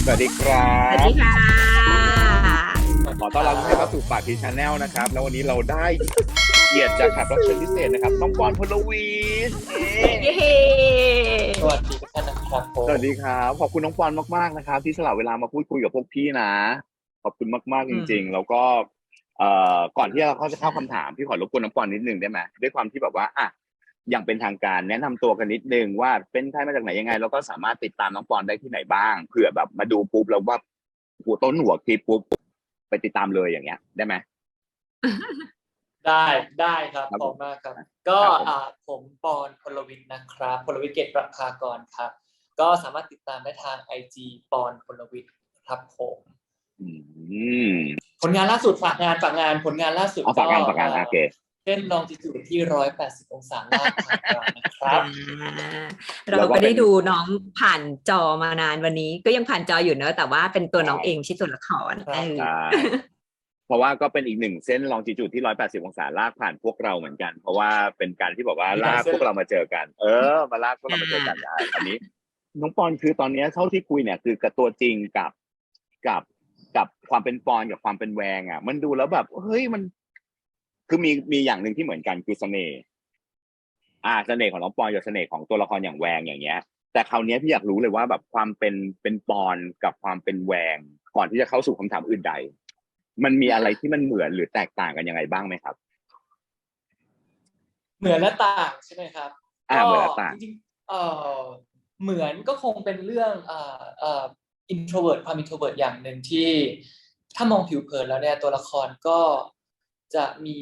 สวัสดีครัสวัสดีบค่ะขอต้อนรับทุกท่านเข้าสู่ปากพีชาแนลนะครับแล้ววันนี้เราได้เกียรติจากแขกรับเชิญพิเศษนะครับน้องปอนพลวีสเย้สวัสดีทุกท่านนะครับผสวัสมดีครับขอบคุณน้องปอนมากๆนะครับที่สละเวลามาพูดคุยกับพวกพี่นะขอบคุณมากๆจริงๆแล้วก็ก่อนที่เราจะเข้าคำถามพี่ขอรบกวนน้องปอนนิดนึงได้ไหมด้วยความที่แบบว่าอย่างเป็นทางการแนะนำตัวกันนิดนึงว่าเป็นใครมาจากไหนยังไงแล้วก็สามารถติดตามน้องปอนได้ที่ไหนบ้างเผื่อแบบมาดูปุ๊บแล้วว่าหัวต้นหัวคลิปปุ๊บไปติดตามเลยอย่างเงี้ยได้ไหมได้ได้ครับครับผมขอบมากครับก็ครับผม ผมปอนพลวิทย์นะครับพลวิทย์เกตประภากรครับก็สามารถติดตามได้ทาง IG ปอนพลวิทย์ครับผมอืมผลงานล่าสุดฝากงานผลงานล่าสุดเอาฝากก็งานฝากงานโอเคเส้นลองจิจูดที่180 องศาลาดผ่านกลางนะครับเราแล้วก็เป็นก็ได้ดูน้องผ่านจอมานานวันนี้ก็ยังผ่านจออยู่เนอะแต่ว่าเป็นตัวน้องเองไม่ใช่ตัวละครครับใช่เพราะว่าก็เป็นอีกหนึ่งเส้นลองจีจูดที่180องศาลากผ่านพวกเราเหมือนกันเพราะว่าเป็นการที่บอกว่ามีหลายเส้นลากพวกเรามาเจอกันมาลากพวกเรามาเจอกันได้คราวนี้น้องปอนคือตอนนี้เท่าที่คุยเนี่ยคือกับตัวจริงกับกับความเป็นปอนกับความเป็นแวงมันดูแล้วแบบเฮ้ยมันคือมีอย่างหนึ่งที่เหมือนกันคือเสน่ห์เสน่ห์ของน้องปอนกับเสน่ห์ของตัวละครอย่างแวงอย่างเงี้ยแต่คราวนี้พี่อยากรู้เลยว่าแบบความเป็นปอนกับความเป็นแวงก่อนที่จะเข้าสู่คำถามอื่นใดมันมีอะไรที่มันเหมือนหรือแตกต่างกันยังไงบ้างไหมครับเหมือนและต่างใช่ไหมครับก็เหมือนและต่างจริงๆเหมือนก็คงเป็นเรื่องintrovert ความ introvert อย่างหนึ่งที่ถ้ามองผิวเผินแล้วเนี่ยตัวละครก็จะมี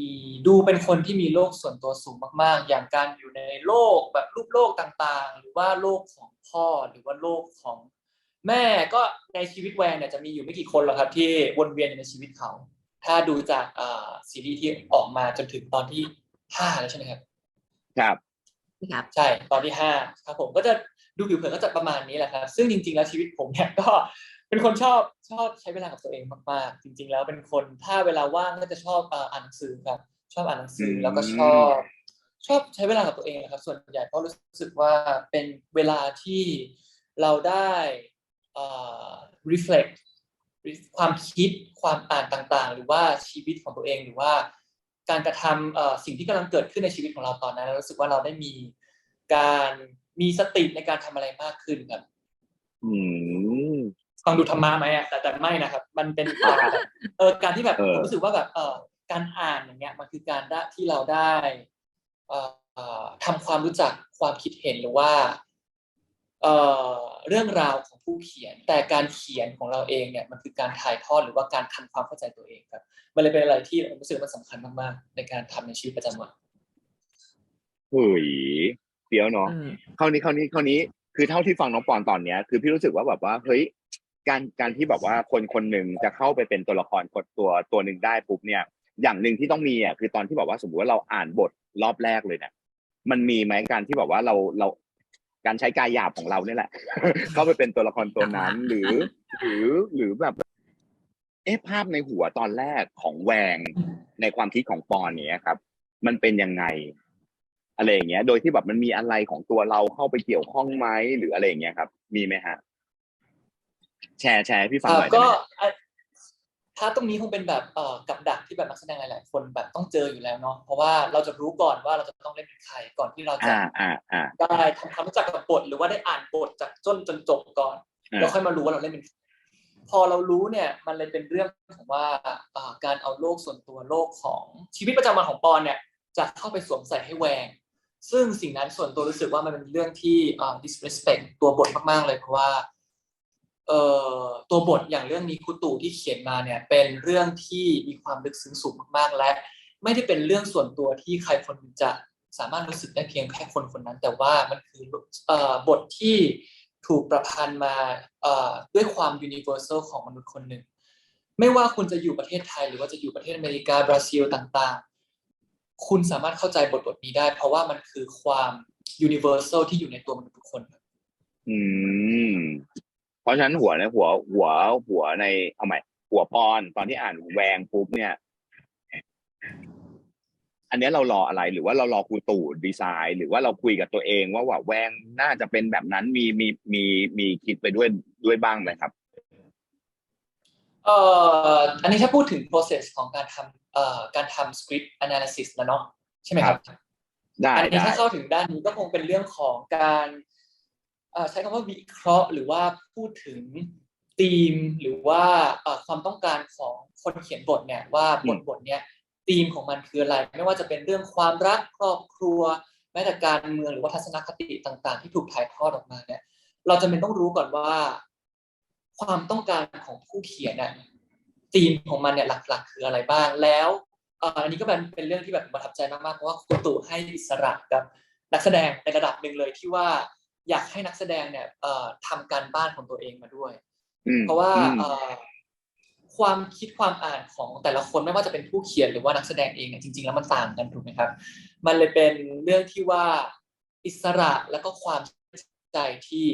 ดูเป็นคนที่มีโลกส่วนตัวสูงมากๆอย่างการอยู่ในโลกแบบรูปโลกต่างๆหรือว่าโลกของพ่อหรือว่าโลกของแม่ก็ในชีวิตแวนเนี่ยจะมีอยู่ไม่กี่คนหรอกครับที่วนเวียนอยู่ในชีวิตเขาถ้าดูจากซีรีส์ที่ออกมาจนถึงตอนที่5แล้วใช่ไหมครับ ครับครับใช่ตอนที่5ครับผมก็จะดูผิวเผินก็จะประมาณนี้แหละครับซึ่งจริงๆแล้วชีวิตผมเนี่ยก็เป็นคนชอบใช้เวลากับตัวเองมากๆจริงๆแล้วเป็นคนถ้าเวลาว่างก็จะชอบอ่านหนังสือครับชอบอ่านหนังอืสือแล้วก็มชอบใช้เวลากับตัวเองนะครับส่วนใหญ่เพราะรู้สึกว่าเป็นเวลาที่เราได้เอ่อ reflect ความคิดความอ่านต่างๆหรือว่าชีวิตของตัวเองหรือว่าการกระทำสิ่งที่กำลังเกิดขึ้นในชีวิตของเราตอนนั้นเรารู้สึกว่าเราได้มีการมีสติในการทำอะไรมากขึ้นครับอืมฟังดูธรรมะไหมแต่ไม่นะครับมันเป็นการที่แบบเออผมรู้สึกว่าแบบการอ่านอย่างเงี้ยมันคือการได้ที่เราได้ทำความรู้จักความคิดเห็นหรือว่าเอ่เรื่องราวของผู้เขียนแต่การเขียนของเราเองเนี่ยมันคือการถ่ายทอดหรือว่าการทำความเข้าใจตัวเองครับมันเลยเป็นอะไรที่ผมรู้สึกว่ามันสำคัญมากๆในการทำในชีวิตประจำวันเฮ้ยเดี๋ยวเนาะอืมคราวนี้คือเท่าที่ฟังน้องปอนตอนเนี้ยคือพี่รู้สึกว่าแบบว่าเฮ้ยการที่แบบว่าคนคนหนึ่งจะเข้าไปเป็นตัวละครคนตัวหนึ่งได้ปุ๊บเนี่ยอย่างหนึ่งที่ต้องมีคือตอนที่แบบว่าสมมติว่าเราอ่านบทรอบแรกเลยเนี่ยมันมีไหมการที่แบบว่าเราการใช้กายหยาบของเราเนี่ยแหละเข้าไปเป็นตัวละครตัวนั้นธรรมะหรือแบบภาพในหัวตอนแรกของแวงในความคิดของปอนเนี้ยครับมันเป็นยังไง อะไรอย่างเงี้ยโดยที่แบบมันมีอะไรของตัวเราเข้าไปเกี่ยวข้องไหมหรืออะไรอย่างเงี้ยครับมีไหมฮะแชร์ให้พี่ฟังหน่อยได้ก็ไหมฮะถ้าตรงนี้คงเป็นแบบกับดักที่แบบนักแสดงหลายๆคนแบบต้องเจออยู่แล้วเนาะเพราะว่าเราจะรู้ก่อนว่าเราจะต้องเล่นเป็นใครก่อนที่เราจะได้ทำความรู้จักกับบทหรือว่าได้อ่านบทจากต้นจนจบก่อนแล้วค่อยมารู้ว่าเราเล่นเป็นพอเรารู้เนี่ยมันเลยเป็นเรื่องของว่าการเอาโลกส่วนตัวโลกของชีวิตประจำวันของปอนเนี่ยจะเข้าไปสวมใส่ให้แวงซึ่งสิ่งนั้นส่วนตัวรู้สึกว่ามันเป็นเรื่องที่disrespect ตัวบทมากๆเลยเพราะว่าตัวบทอย่างเรื่องนี้คุตู่ที่เขียนมาเนี่ยเป็นเรื่องที่มีความลึกซึ้งสูงมากๆและไม่ได้เป็นเรื่องส่วนตัวที่ใครคนจะสามารถรู้สึกได้เพียงแค่คนคนนั้นแต่ว่ามันคือบทที่ถูกประพันธ์มาด้วยความ universal ของมนุษย์คนหนึ่งไม่ว่าคุณจะอยู่ประเทศไทยหรือว่าจะอยู่ประเทศอเมริกาบราซิลต่างๆคุณสามารถเข้าใจบทนี้ได้เพราะว่ามันคือความ universal ที่อยู่ในตัวมนุษย์ทุกคนอืมเพราะฉะนั้นหัวในเอาใหม่หัวปอนตอนที่อ่านแวงปุ๊บเนี่ยอันนี้เรารออะไรหรือว่าเรารอครูตู่ดีไซน์หรือว่าเราคุยกับตัวเองว่าแวงน่าจะเป็นแบบนั้นมีคิดไปด้วยบ้างไหมครับ อันนี้ถ้าพูดถึง process ของการทำ script analysis แล้วเนาะใช่ไหมครับได้อันนี้ถ้าเข้าถึงด้านนี้ก็คงเป็นเรื่องของการใช้คำว่าวิเคราะห์หรือว่าพูดถึงธีมหรือว่าความต้องการของคนเขียนบทเนี่ยว่าบทเนี้ยธีมของมันคืออะไรไม่ว่าจะเป็นเรื่องความรักครอบครัวแม้แต่การเมืองหรือว่าทัศนคติต่างๆที่ถูกถ่ายทอดออกมาเนี่ยเราจำเป็นต้องรู้ก่อนว่าความต้องการของผู้เขียนเนี่ยธีมของมันเนี่ยหลักๆคืออะไรบ้างแล้วอันนี้ก็เป็นเรื่องที่แบบประทับใจมากๆเพราะว่าคุณตู่ให้อิสระกับนักแสดงในระดับหนึ่งเลยที่ว่าอยากให้นักแสดงเนี่ยทำการบ้านของตัวเองมาด้วยเพราะว่าความคิดความอ่านของแต่ละคนไม่ว่าจะเป็นผู้เขียนหรือว่านักแสดงเองเนี่ยจริงๆแล้วมันต่างกันถูกไหมครับมันเลยเป็นเรื่องที่ว่าอิสระแล้วก็ความใจที่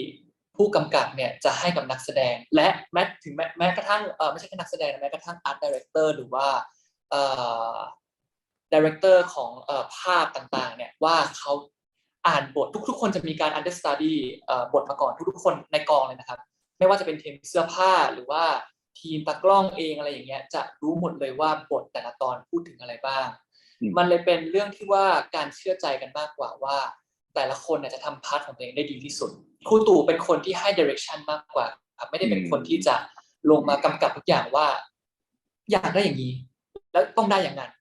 ผู้กำกับเนี่ยจะให้กับนักแสดงและแม้กระทั่งไม่ใช่แค่นักแสดงแม้กระทั่งอาร์ตดีเรคเตอร์หรือว่าดีเรคเตอร์ของภาพต่างๆเนี่ยว่าเขาอ่านบททุกๆคนจะมีการ understudy บทมาก่อนทุกๆคนในกองเลยนะครับไม่ว่าจะเป็นทีมเสื้อผ้าหรือว่าทีมตากล้องเองอะไรอย่างเงี้ยจะรู้หมดเลยว่าบทแต่ละตอนพูดถึงอะไรบ้างมันเลยเป็นเรื่องที่ว่าการเชื่อใจกันมากกว่าว่าแต่ละคนเนี่ยจะทำพาร์ทของตัวเองได้ดีที่สุดครูตู่เป็นคนที่ให้ direction มากกว่าครับไม่ได้เป็นคนที่จะลงมากำกับทุกอย่างว่าอยากได้อย่างนี้แล้วต้องได้อย่างนั้น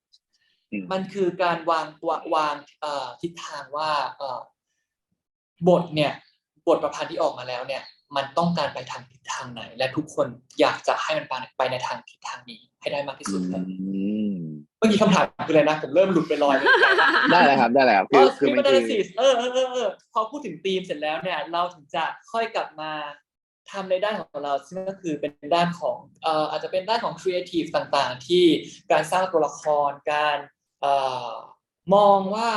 มันคือการวางทิศทางว่าบทเนี่ยบทประพันธ์ที่ออกมาแล้วเนี่ยมันต้องการไปทางทิศทางไหนและทุกคนอยากจะให้มันไปในทางทิศทางนี้ให้ได้มากที่สุดครับเมื่อกี้คำถามคืออะไรนะผมเริ่มหลุดไปลอยเลยได้เลยครับคือมันคือพอพูดถึงธีมเสร็จแล้วเนี่ยเราถึงจะค่อยกลับมาทำในด้านของเราซึ่งก็คือเป็นด้านของอาจจะเป็นด้านของ creative ต่างๆที่การสร้างตัวละครการมองว่า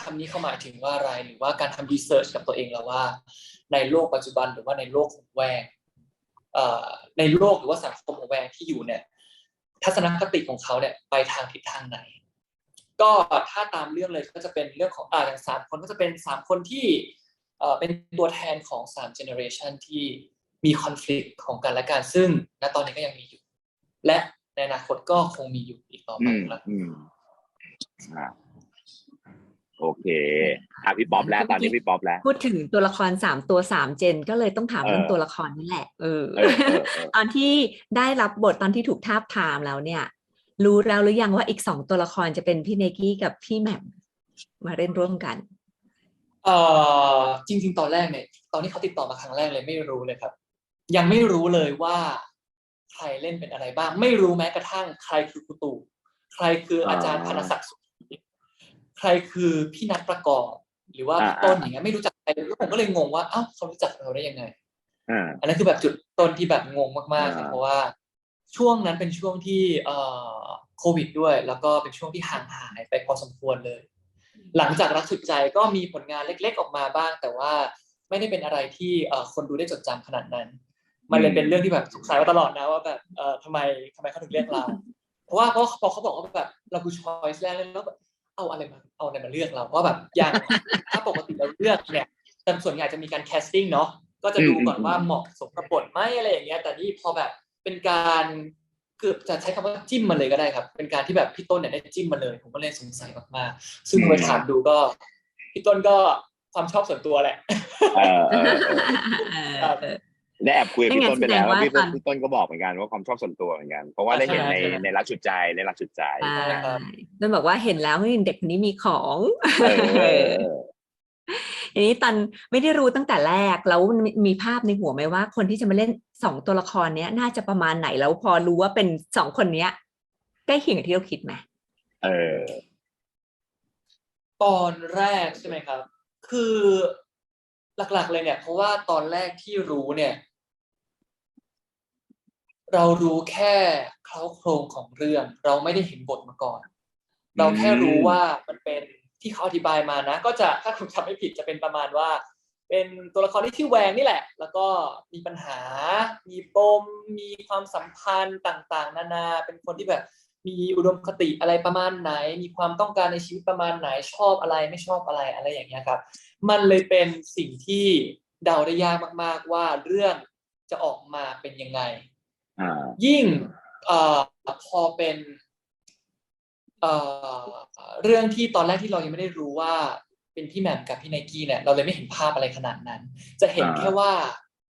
คำนี้เขาหมายถึงว่าอะไรหรือว่าการทำ research กับตัวเองแล้วว่าในโลกปัจจุบันหรือว่าในโลกของแวงในโลกหรือว่าสังคมของแวงที่อยู่เนี่ยทัศนคติของเขาเนี่ยไปทางทิศทางไหนก็ถ้าตามเรื่องเลยก็จะเป็นเรื่องของอย่าง3คนก็จะเป็น3คนที่เป็นตัวแทนของ3 generation ที่มี conflict ของกันและกันซึ่งณตอนนี้ก็ยังมีอยู่และในอนาคตก็คงมีอยู่อีกต่อไปครับโอเคพี่ป๊อปแล้วตอนนี้พี่ป๊อปแล้วพูดถึงตัวละคร3ตัว3เจนก็เลยต้องถามเรื่องตัวละครนี่แหละตอนที่ได้รับบทตอนที่ถูกทาบทามแล้วเนี่ยรู้แล้วหรือยังว่าอีก2ตัวละครจะเป็นพี่เนกี้กับพี่แหม่มมาเล่นร่วมกันจริงๆตอนแรกเนี่ยตอนที่เขาติดต่อมาครั้งแรกเลยไม่รู้เลยครับยังไม่รู้เลยว่าใครเล่นเป็นอะไรบ้างไม่รู้แม้กระทั่งใครคือครูตู่ใครคืออาจารย์พนศักดิ์สุขใครคือพี่นัทประกอบหรือว่าพี่ต้นอย่างเงี้ยไม่รู้จักใครแล้วผมก็เลยงงว่าเอ้าเขารู้จักเราได้ยังไงอันนั้นคือแบบจุดต้นที่แบบงงมากๆครับเพราะว่าช่วงนั้นเป็นช่วงที่โควิดด้วยแล้วก็เป็นช่วงที่ห่างหายไปพอสมควรเลยหลังจากรักสุดใจก็มีผลงานเล็กๆออกมาบ้างแต่ว่าไม่ได้เป็นอะไรที่คนดูได้จดจำขนาดนั้นมันเลยเป็นเรื่องที่แบบสงสัยมาตลอดนะว่าแบบทำไมเขาถึงเรียกเราเพราะพอเขาบอกว่าแบบเราคือช้อยส์แรกแล้วแบบเอาอะไรมาเลือกเราเพราะแบบอย่างถ้าปกติเราเลือกเนี่ยแต่ส่วนใหญ่จะมีการแคสติ้งเนาะก็จะดูก่อนว่าเหมาะสมกับบทไหมอะไรอย่างเงี้ยแต่นี่พอแบบเป็นการเกือบจะใช้คำว่าจิ้มมาเลยก็ได้ครับเป็นการที่แบบพี่ต้นเนี่ยได้จิ้มมาเลยผมก็เลยสงสัยมากๆซึ่งไปถามดูก็พี่ต้นก็ความชอบส่วนตัวแหละได้แอบคุยกับพี่ต้นไปแล้วพี่ต้นก็บอกเหมือนกันว่าความชอบส่วนตัวเหมือนกันเพราะว่าได้เห็นในรักจุดใจต้นบอกว่าเห็นแล้วเด็กคนนี้มีของอันนี้ตอนไม่ได้รู้ตั้งแต่แรกแล้วมีภาพในหัวไหมว่าคนที่จะมาเล่น2ตัวละครเนี้ยน่าจะประมาณไหนแล้วพอรู้ว่าเป็น2คนเนี้ยใกล้เคียงกับที่เราคิดไหมตอนแรกใช่ไหมครับคือหลักๆเลยเนี่ยเพราะว่าตอนแรกที่รู้เนี่ยเรารู้แค่เคล้าโครงของเรื่องเราไม่ได้เห็นบทมาก่อนเราแค่รู้ว่ามันเป็นที่เขาอธิบายมานะก็จะถ้าผมจำไม่ผิดจะเป็นประมาณว่าเป็นตัวละครที่ชื่อแวงนี่แหละแล้วก็มีปัญหามีปมมีความสัมพันธ์ต่างๆนานาเป็นคนที่แบบมีอุดมคติอะไรประมาณไหนมีความต้องการในชีวิตประมาณไหนชอบอะไรไม่ชอบอะไรอย่างเงี้ยครับมันเลยเป็นสิ่งที่เดาได้ยากมากๆว่าเรื่องจะออกมาเป็นยังไง ยิ่งพอเป็นเรื่องที่ตอนแรกที่เรายังไม่ได้รู้ว่าเป็นพี่แหม่มกับพี่ไนกี้เนี่ยเราเลยไม่เห็นภาพอะไรขนาดนั้นจะเห็นแค่ว่า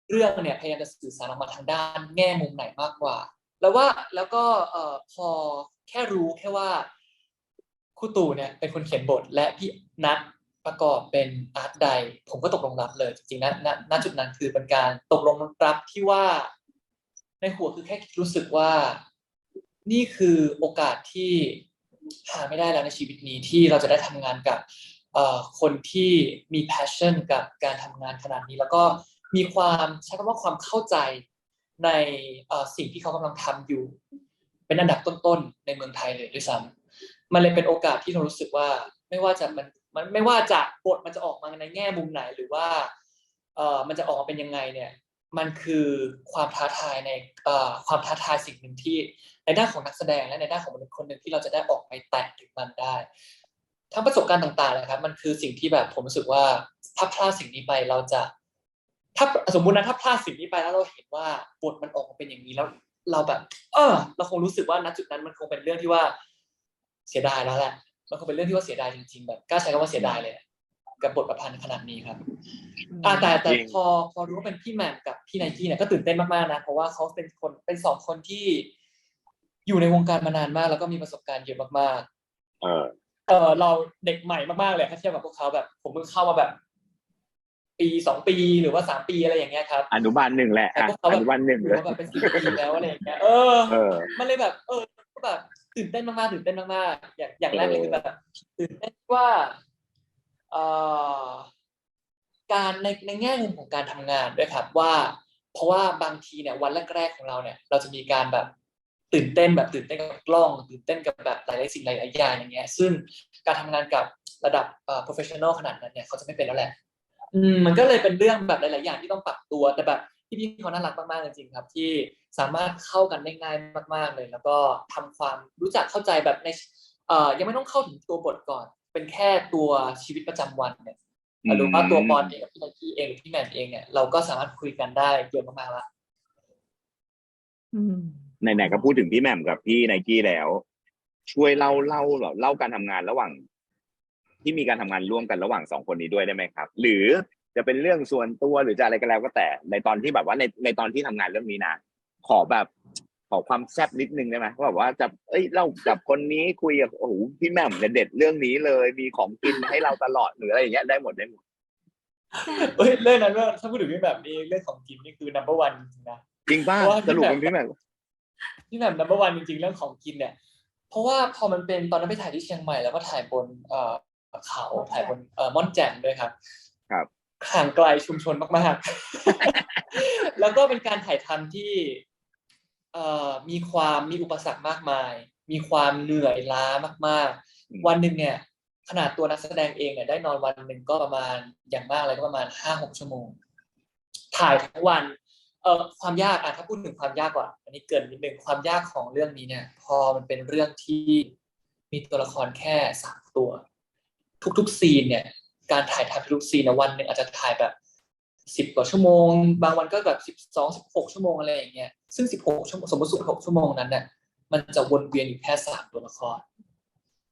เรื่องเนี่ยพยายามจะสื่อสารออกมาทางด้านแง่มุมไหนมากกว่าแล้วก็พอแค่รู้แค่ว่าครูตู่เนี่ยเป็นคนเขียนบทและพี่นัทประกอบเป็นอาร์ตไดผมก็ตกลงรับเลยจริงๆณจุดนั้นคือเป็นการตกลงรับที่ว่าในหัวคือแค่รู้สึกว่านี่คือโอกาสที่หาไม่ได้แล้วในชีวิตนี้ที่เราจะได้ทำงานกับคนที่มี passion กับการทำงานขนาดนี้แล้วก็มีความใช้คำว่าความเข้าใจในสิ่งที่เขากำลังทำอยู่เป็นอันดับต้นๆในเมืองไทยเลยด้วยซ้ำมันเลยเป็นโอกาสที่เรารู้สึกว่าไม่ว่าจะมันไม่ว่าจะบทมันจะออกมาในแง่มุมไหนหรือว่ามันจะออกมาเป็นยังไงเนี่ยมันคือความท้าทายในความท้าทายสิ่งหนึ่งที่ในด้านของนักแสดงและในด้านของมนุษย์คนหนึ่งที่เราจะได้ออกไปแตะถึงมันได้ทั้งประสบการณ์ต่างๆนะครับมันคือสิ่งที่แบบผมรู้สึกว่าถ้าพลาดสิ่งนี้ไปเราจะถ้าสมมุตินะถ้าพลาดสิ่งนี้ไปแล้วเราเห็นว่าบทมันออกมาเป็นอย่างนี้แล้วเราแบบเราคงรู้สึกว่าณจุดนั้นมันคงเป็นเรื่องที่ว่าเสียดายแล้วแหละมันคงเป็นเรื่องที่ว่าเสียดายจริงๆแบบกล้าใช้คำว่าเสียดายเลยกับบทประพันธ์ขนาดนี้ครับแต่พอรู้ว่าเป็นพี่แหม่มกับพี่ไนกี้เนี่ยก็ตื่นเต้นมากๆนะเพราะว่าเขาเป็นสองคนที่อยู่ในวงการมานานมากแล้วก็มีประสบการณ์เยอะมากๆเราเด็กใหม่มากๆเลยถ้าเทียบกับพวกเขาแบบผมเพิ่งเข้ามาแบบปี2 ปีหรือว่า3 ปีอะไรอย่างเงี้ยครับอนุบาล 1แหละอนุบาล 1เลยแบบเป็น10 ปีแล้วอะไรอย่างเงี้ยมันเลยแบบแบบตื่นเต้นมากๆตื่นเต้นมากๆอย่างแรกเลยคือแบบตื่นเต้นว่าการในแง่มุมของการทำงานด้วยครับว่าเพราะว่าบางทีเนี่ยวันแรกๆของเราเนี่ยเราจะมีการแบบตื่นเต้นกับกล้องตื่นเต้นกับแบบหลายๆสิ่งหลายๆอย่างอย่างเงี้ยซึ่งการทำงานกับระดับprofessional ขนาดนั้นเนี่ยเขาจะไม่เป็นแล้วแหละมันก็เลยเป็นเรื่องแบบหลายๆอย่างที่ต้องปรับตัวแต่แบบพี่เขาน่ารักมากๆจริงๆครับที่สามารถเข้ากันได้ง่ายมากๆเลยแล้วก็ทำความรู้จักเข้าใจแบบในยังไม่ต้องเข้าถึงตัวบทก่อนเป็นแค่ตัวชีวิตประจำวันเนี่ยหรือว่าตัวปอนเองกับพี่ไนกี้เองหรือพี่แหม่มเองเนี่ยเราก็สามารถคุยกันได้เยอะมากๆแล้วไหนๆก็พูดถึงพี่แหม่มกับพี่ไนกี้แล้วช่วยเล่าการทำงานระหว่างที่มีการทำงานร่วมกันระหว่าง2 คนนี้ด้วยได้ไหมครับหรือจะเป็นเรื่องส่วนตัวหรือจะอะไรก็แล้วก็แต่ในตอนที่แบบว่าในตอนที่ทำงานเรื่องนี้นะขอความแซ่บนิดนึงได้ไหมว่าแบบว่าจะเล่ากับคนนี้คุยกับโอ้โหพี่แหม่มเด็ดเรื่องนี้เลยมีของกินให้เราตลอดหรืออะไรอย่างเงี้ยได้หมดเรื่องนั้นถ้าพูดถึงพี่แบบนี้เรื่องของกินนี่คือ number one จริงๆนะจริงป่ะสรุปเป็นพี่แหม่ม number one จริงๆเรื่องของกินเนี่ยเพราะว่าพอมันเป็นตอนนั้นไปถ่ายที่เชียงใหม่แล้วก็ถ่ายบนเขาถ่ายบนม่อนแจ่มด้วยครับห่างไกลชุมชนมากๆแล้วก็เป็นการถ่ายทำที่มีอุปสรรคมากมายมีความเหนื่อยล้ามากๆวันหนึ่งเนี่ยขนาดตัวนักแสดงเองเนี่ยได้นอนวันหนึ่งก็ประมาณอย่างมากเลยก็ประมาณ 5-6 ชั่วโมงถ่ายทั้งวันความยากถ้าพูดถึงความยากกว่าอันนี้เกินนิดนึงความยากของเรื่องนี้เนี่ยพอมันเป็นเรื่องที่มีตัวละครแค่3 ตัวทุกๆซีนเนี่ยการถ่ายทำทุกซีนวันหนึ่งอาจจะถ่ายแบบ10 กว่าชั่วโมงบางวันก็แบบ12-16 ชั่วโมงอะไรอย่างเงี้ยซึ่ง16 ชั่วโมงสมมติ16 ชั่วโมงนั้นเนี่ยมันจะวนเวียนอยู่แค่3 ตัวละคร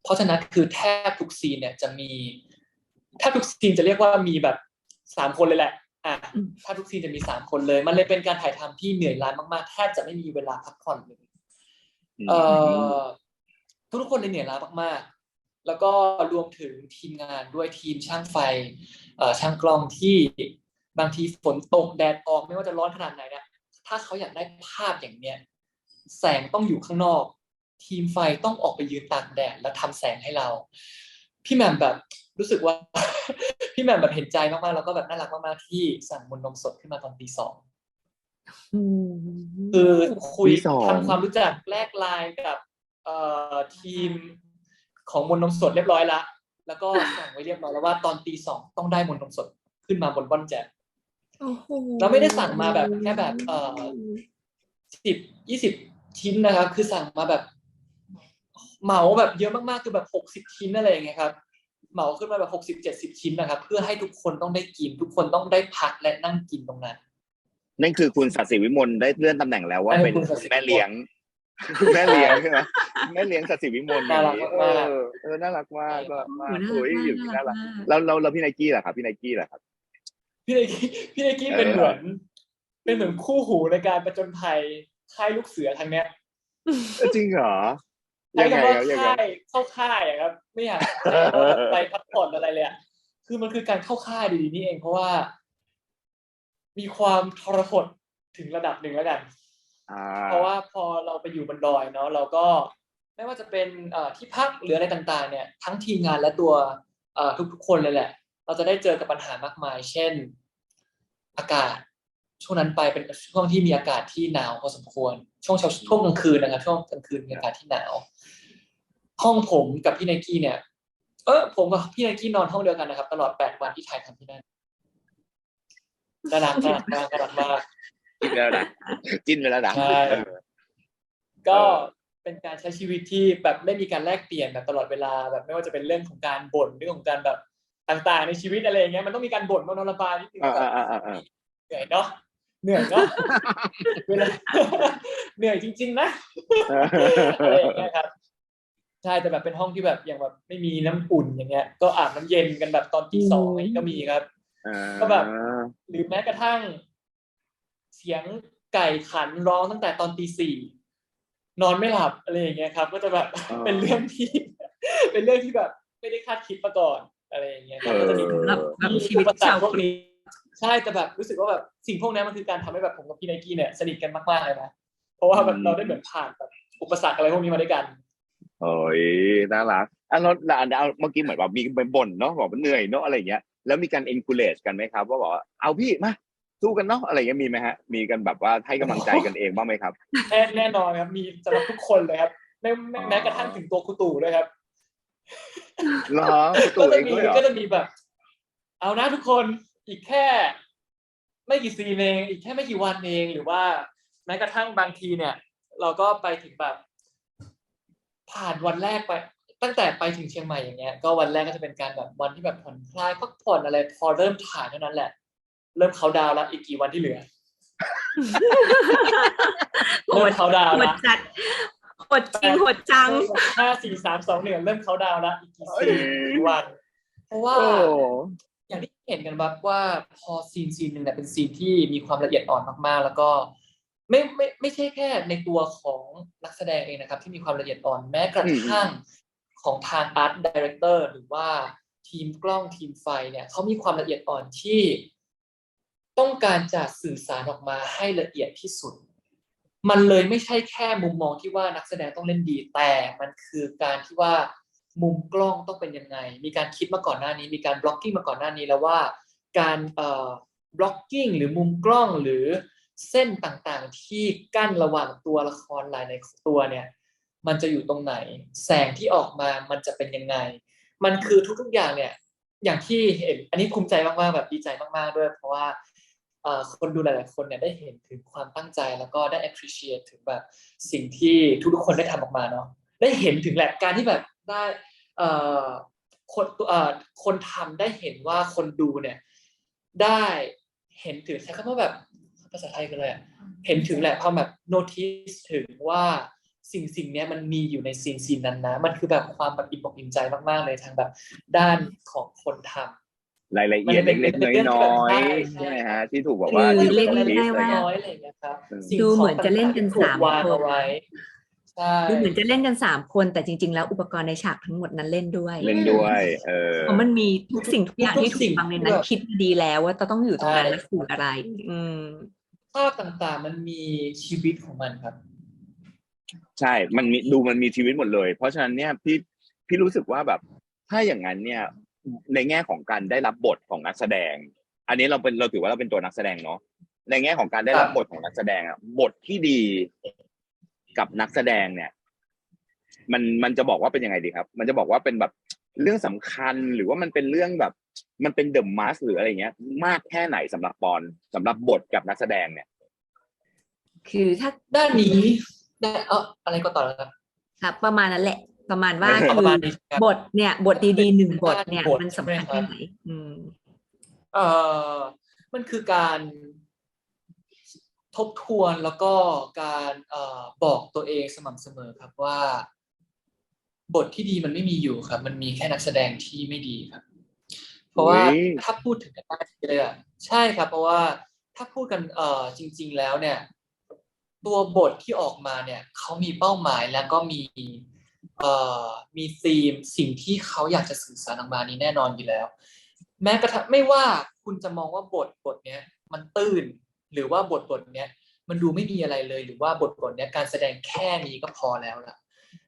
เพราะฉะนั้นคือแทบทุกซีนเนี่ยจะมีแทบทุกซีนจะเรียกว่ามีแบบ3 คนเลยแหละถ้าทุกซีนจะมี3 คนเลยมันเลยเป็นการถ่ายทำที่เหนื่อยล้ามากๆแทบจะไม่มีเวลาพักผ่อนเลยทุกคนเหนื่อยล้ามากๆแล้วก็รวมถึงทีมงานด้วยทีมช่างไฟช่างกล้องที่บางทีฝนตกแดดออกไม่ว่าจะร้อนขนาดไหนเนี่ยถ้าเขาอยากได้ภาพอย่างเนี้ยแสงต้องอยู่ข้างนอกทีมไฟต้องออกไปยืนตากแดดแล้วทำแสงให้เราพี่แหม่มแบบรู้สึกว่าพี่แหม่มแบบเห็นใจมากๆแล้วก็แบบน่ารักมากๆที่สั่งมนต์นมสดขึ้นมาตอนตี 2คือคุยทำความรู้จักแลกไลน์กับทีมของมนต์นมสดเรียบร้อยแล้วก็สั่งไว้เรียบร้อยแล้วว่าตอนตี 2ต้องได้มนต์นมสดขึ้นมาบนบ้อนแจ็คเราไม่ได้สั่งมาแบบแค่แบบ10-20 ชิ้นนะครับคือสั่งมาแบบเหมาแบบเยอะมากๆคือแบบ60 ชิ้นอะไรอย่างเงี้ยครับเหมาขึ้นมาแบบ60-70 ชิ้นนะครับเพื่อให้ทุกคนต้องได้กินทุกคนต้องได้พักและนั่งกินตรงนั้น นั่นคือคุณศศิวิมลได้เลื่อนตำแหน่งแล้วว่าเป็นคุณแม่เลี้ยงคุณแม่เลี้ยงใช่ไหมแม่เลี้ยงศศิวิมลอย่างนี้น่ารักมากก็มากโอ้ยอยู่ที่น่ารักแล้วพี่ไนกี้ล่ะครับพี่ไนกี้ล่ะครับ พี่ไนกี้เป็นเหมือนคู่หูในการประจนภัยค่ายลูกเสือทางเนี้ยจริงเหรอใช้คำว่าเข้าค่ายครับไม่อยากไปพักผ่อนอะไรเลยคือมันคือการเข้าค่ายดีๆนี่เองเพราะว่ามีความทรหดถึงระดับหนึ่งแล้วกันเพราะว่าพอเราไปอยู่บนดอยเนาะเราก็ไม่ว่าจะเป็นที่พักหรืออะไรต่างๆเนี่ยทั้งทีมงานและตัวทุกๆคนเลยแหละเราจะได้เจอกับปัญหามากมายเช่นอากาศช่วงนั้นไปเป็นช่วงที่มีอากาศที่หนาวพอสมควรช่วงกลางคืนนะครับช่วงกลางคืนมีอากาศที่หนาวห้องผมกับพี่ไนกี้เนี่ยผมกับพี่ไนกี้นอนห้องเดียวกันนะครับตลอด8 วันที่ถ่ายทำที่นั่นน่ารักมากจิ้นไปแล้วนะก็เป็นการใช้ชีวิตที่แบบไม่มีการแลกเปลี่ยนแบบตลอดเวลาแบบไม่ว่าจะเป็นเรื่องของการบ่นเรื่องของการแบบต่างๆในชีวิตอะไรอย่างเงี้ยมันต้องมีการบ่นระบายนิดนึงแบบเหนื่อยเนาะเวลาเหนื่อยจริงๆนะอะไรอย่างเงี้ยครับใช่แต่แบบเป็นห้องที่แบบอย่างแบบไม่มีน้ำอุ่นอย่างเงี้ยก็อาบน้ำเย็นกันแบบตอนตี 2ก็มีครับก็แบบหรือแม้กระทั่งเสียงไก่ขันร้องตั้งแต่ตอนตี 4นอนไม่หลับอะไรอย่างเงี้ยครับก็จะแบบเป็นเรื่องที่แบบไม่ได้คาดคิดมาก่อนอะไรอย่างเงี้ยก็จะมีชีวิตชาวพวกนี้ใช่แต่แบบรู้สึกว่าแบบสิ่งพวกนี้มันคือการทำให้แบบผมกับพี่ไนกี้เนี่ยสนิทกันมากๆเลยนะเพราะว่าแบบเราได้เหมือนผ่านแบบอุปสรรคอะไรพวกนี้มาด้วยกันโอ้ยน่ารักแล้วเมื่อกี้เหมือนแบบมีบ่นเนาะบอกว่าเหนื่อยเนาะอะไรอย่างเงี้ยแล้วมีการ encourage กันไหมครับว่าบอกเอาพี่มาสู้กันเนาะอะไรอย่างเงี้ยมีไหมฮะมีกันแบบว่าให้กำลังใจกันเองบ้างไหมครับแน่นอนครับมีสำหรับทุกคนเลยครับแม้กระทั่งถึงตัวครูตู่ด้วยครับเหรอครูตู่เองด้วยเหรอก็จะมีแบบเอานะทุกคนอีกแค่ไม่กี่ซีนเองอีกแค่ไม่กี่วันเองหรือว่าแม้กระทั่งบางทีเนี่ยเราก็ไปถึงแบบผ่านวันแรกไปตั้งแต่ไปถึงเชียงใหม่อย่างเงี้ยก็วันแรกก็จะเป็นการแบบวันที่แบบผ่อนคลายพักผ่อนอะไรพอเริ่มถ่ายเท่านั้นแหละเริ่มเขาดาวแล้วอีกกี่วันที่เหลือเริ่มเขาดาวแล้วหดจริงหดจัง5 4 3 2 1เริ่มเขาดาวแล้วอีกกี่วันเพราะว่าอย่างที่เห็นกันแบบว่าพอซีนหนึ่งเนี่ยเป็นซีนที่มีความละเอียดอ่อนมากๆแล้วก็ไม่ใช่แค่ในตัวของนักแสดงเองนะครับที่มีความละเอียดอ่อนแม้กระทั่งของทางอาร์ตไดเรคเตอร์หรือว่าทีมกล้องทีมไฟเนี่ยเขามีความละเอียดอ่อนที่ต้องการจะสื่อสารออกมาให้ละเอียดที่สุดมันเลยไม่ใช่แค่มุมมองที่ว่านักแสดงต้องเล่นดีแต่มันคือการที่ว่ามุมกล้องต้องเป็นยังไงมีการคิดมาก่อนหน้านี้มีการบล็อกกิ้งมาก่อนหน้านี้แล้วว่าการบล็อกกิ้งหรือมุมกล้องหรือเส้นต่างๆที่กั้นระหว่างตัวละครหลายในตัวเนี่ยมันจะอยู่ตรงไหนแสงที่ออกมามันจะเป็นยังไงมันคือทุกๆอย่างเนี่ยอย่างที่เห็นอันนี้ภูมิใจมากๆแบบดีใจมากๆด้วยเพราะว่าคนดูหลายๆคนเนี่ยได้เห็นถึงความตั้งใจแล้วก็ได้ appreciate ถึงแบบสิ่งที่ทุกๆคนได้ทำออกมาเนาะได้เห็นถึงแหละการที่แบบได้คนทำได้เห็นว่าคนดูเนี่ยได้เห็นถึงใช้คำว่าแบบภาษาไทยกันเลยเห็นถึงแหละความแบบ notice ถึงว่าสิ่งนี้มันมีอยู่ในซีนนั้นนะมันคือแบบความแบบอิ่มใจมากๆเลยทางแบบด้านของคนทำรายละเอียดเล็กๆน้อยๆใช่ไหมฮะที่ถูกบอกว่าเรียกได้ว่าดูเหมือนจะเล่นกัน3 คนดูเหมือนจะเล่นกัน3 คนแต่จริงๆแล้วอุปกรณ์ในฉากทั้งหมดนั้นเล่นด้วยเพราะมันมีทุกสิ่งทุกอย่างที่ถูกวางในนั้นคิดดีแล้วว่าต้องอยู่ตรงนั้นและสื่ออะไรภาพต่างๆมันมีชีวิตของมันครับใช่มันมีชีวิตหมดเลยเพราะฉะนั้นเนี่ยพี่รู้สึกว่าแบบถ้าอย่างนั้นเนี่ยในแง่ของการได้รับบทของนักแสดงอันนี้เราถือว่าเราเป็นตัวนักแสดงเนาะในแง่ของการได้รับบทของนักแสดงบทที่ดีกับนักแสดงเนี่ยมันจะบอกว่าเป็นยังไงดีครับมันจะบอกว่าเป็นแบบเรื่องสำคัญหรือว่ามันเป็นเรื่องแบบมันเป็นเดอะมัสหรืออะไรเงี้ยมากแค่ไหนสำหรับปอนสำหรับบทกับนักแสดงเนี่ยคือถ้าด้านนี้ได้อะไรก็ต่อแล้วครับประมาณนั้นแหละประมาณว่าคือบทเนี่ยบทดีๆ1 บทเนี่ยมันสำคัญแค่ไหนมันคือการ ทบทวนแล้วก็การบอกตัวเองสม่ำเสมอครับว่าบทที่ดีมันไม่มีอยู่ครับมันมีแค่นักแสดงที่ไม่ดีครับเพราะว่าถ้าพูดถึงกันได้เลยอ่ะใช่ครับเพราะว่าถ้าพูดกันจริงๆแล้วเนี่ยตัวบทที่ออกมาเนี่ยเขามีเป้าหมายแล้วก็มีธีมสิ่งที่เขาอยากจะสื่อสารออกมานี้แน่นอนอยู่แล้วแม้กระทั่งไม่ว่าคุณจะมองว่าบทเนี้ยมันตื้นหรือว่าบทเนี้ยมันดูไม่มีอะไรเลยหรือว่าบทเนี้ยการแสดงแค่นี้ก็พอแล้วล่ะ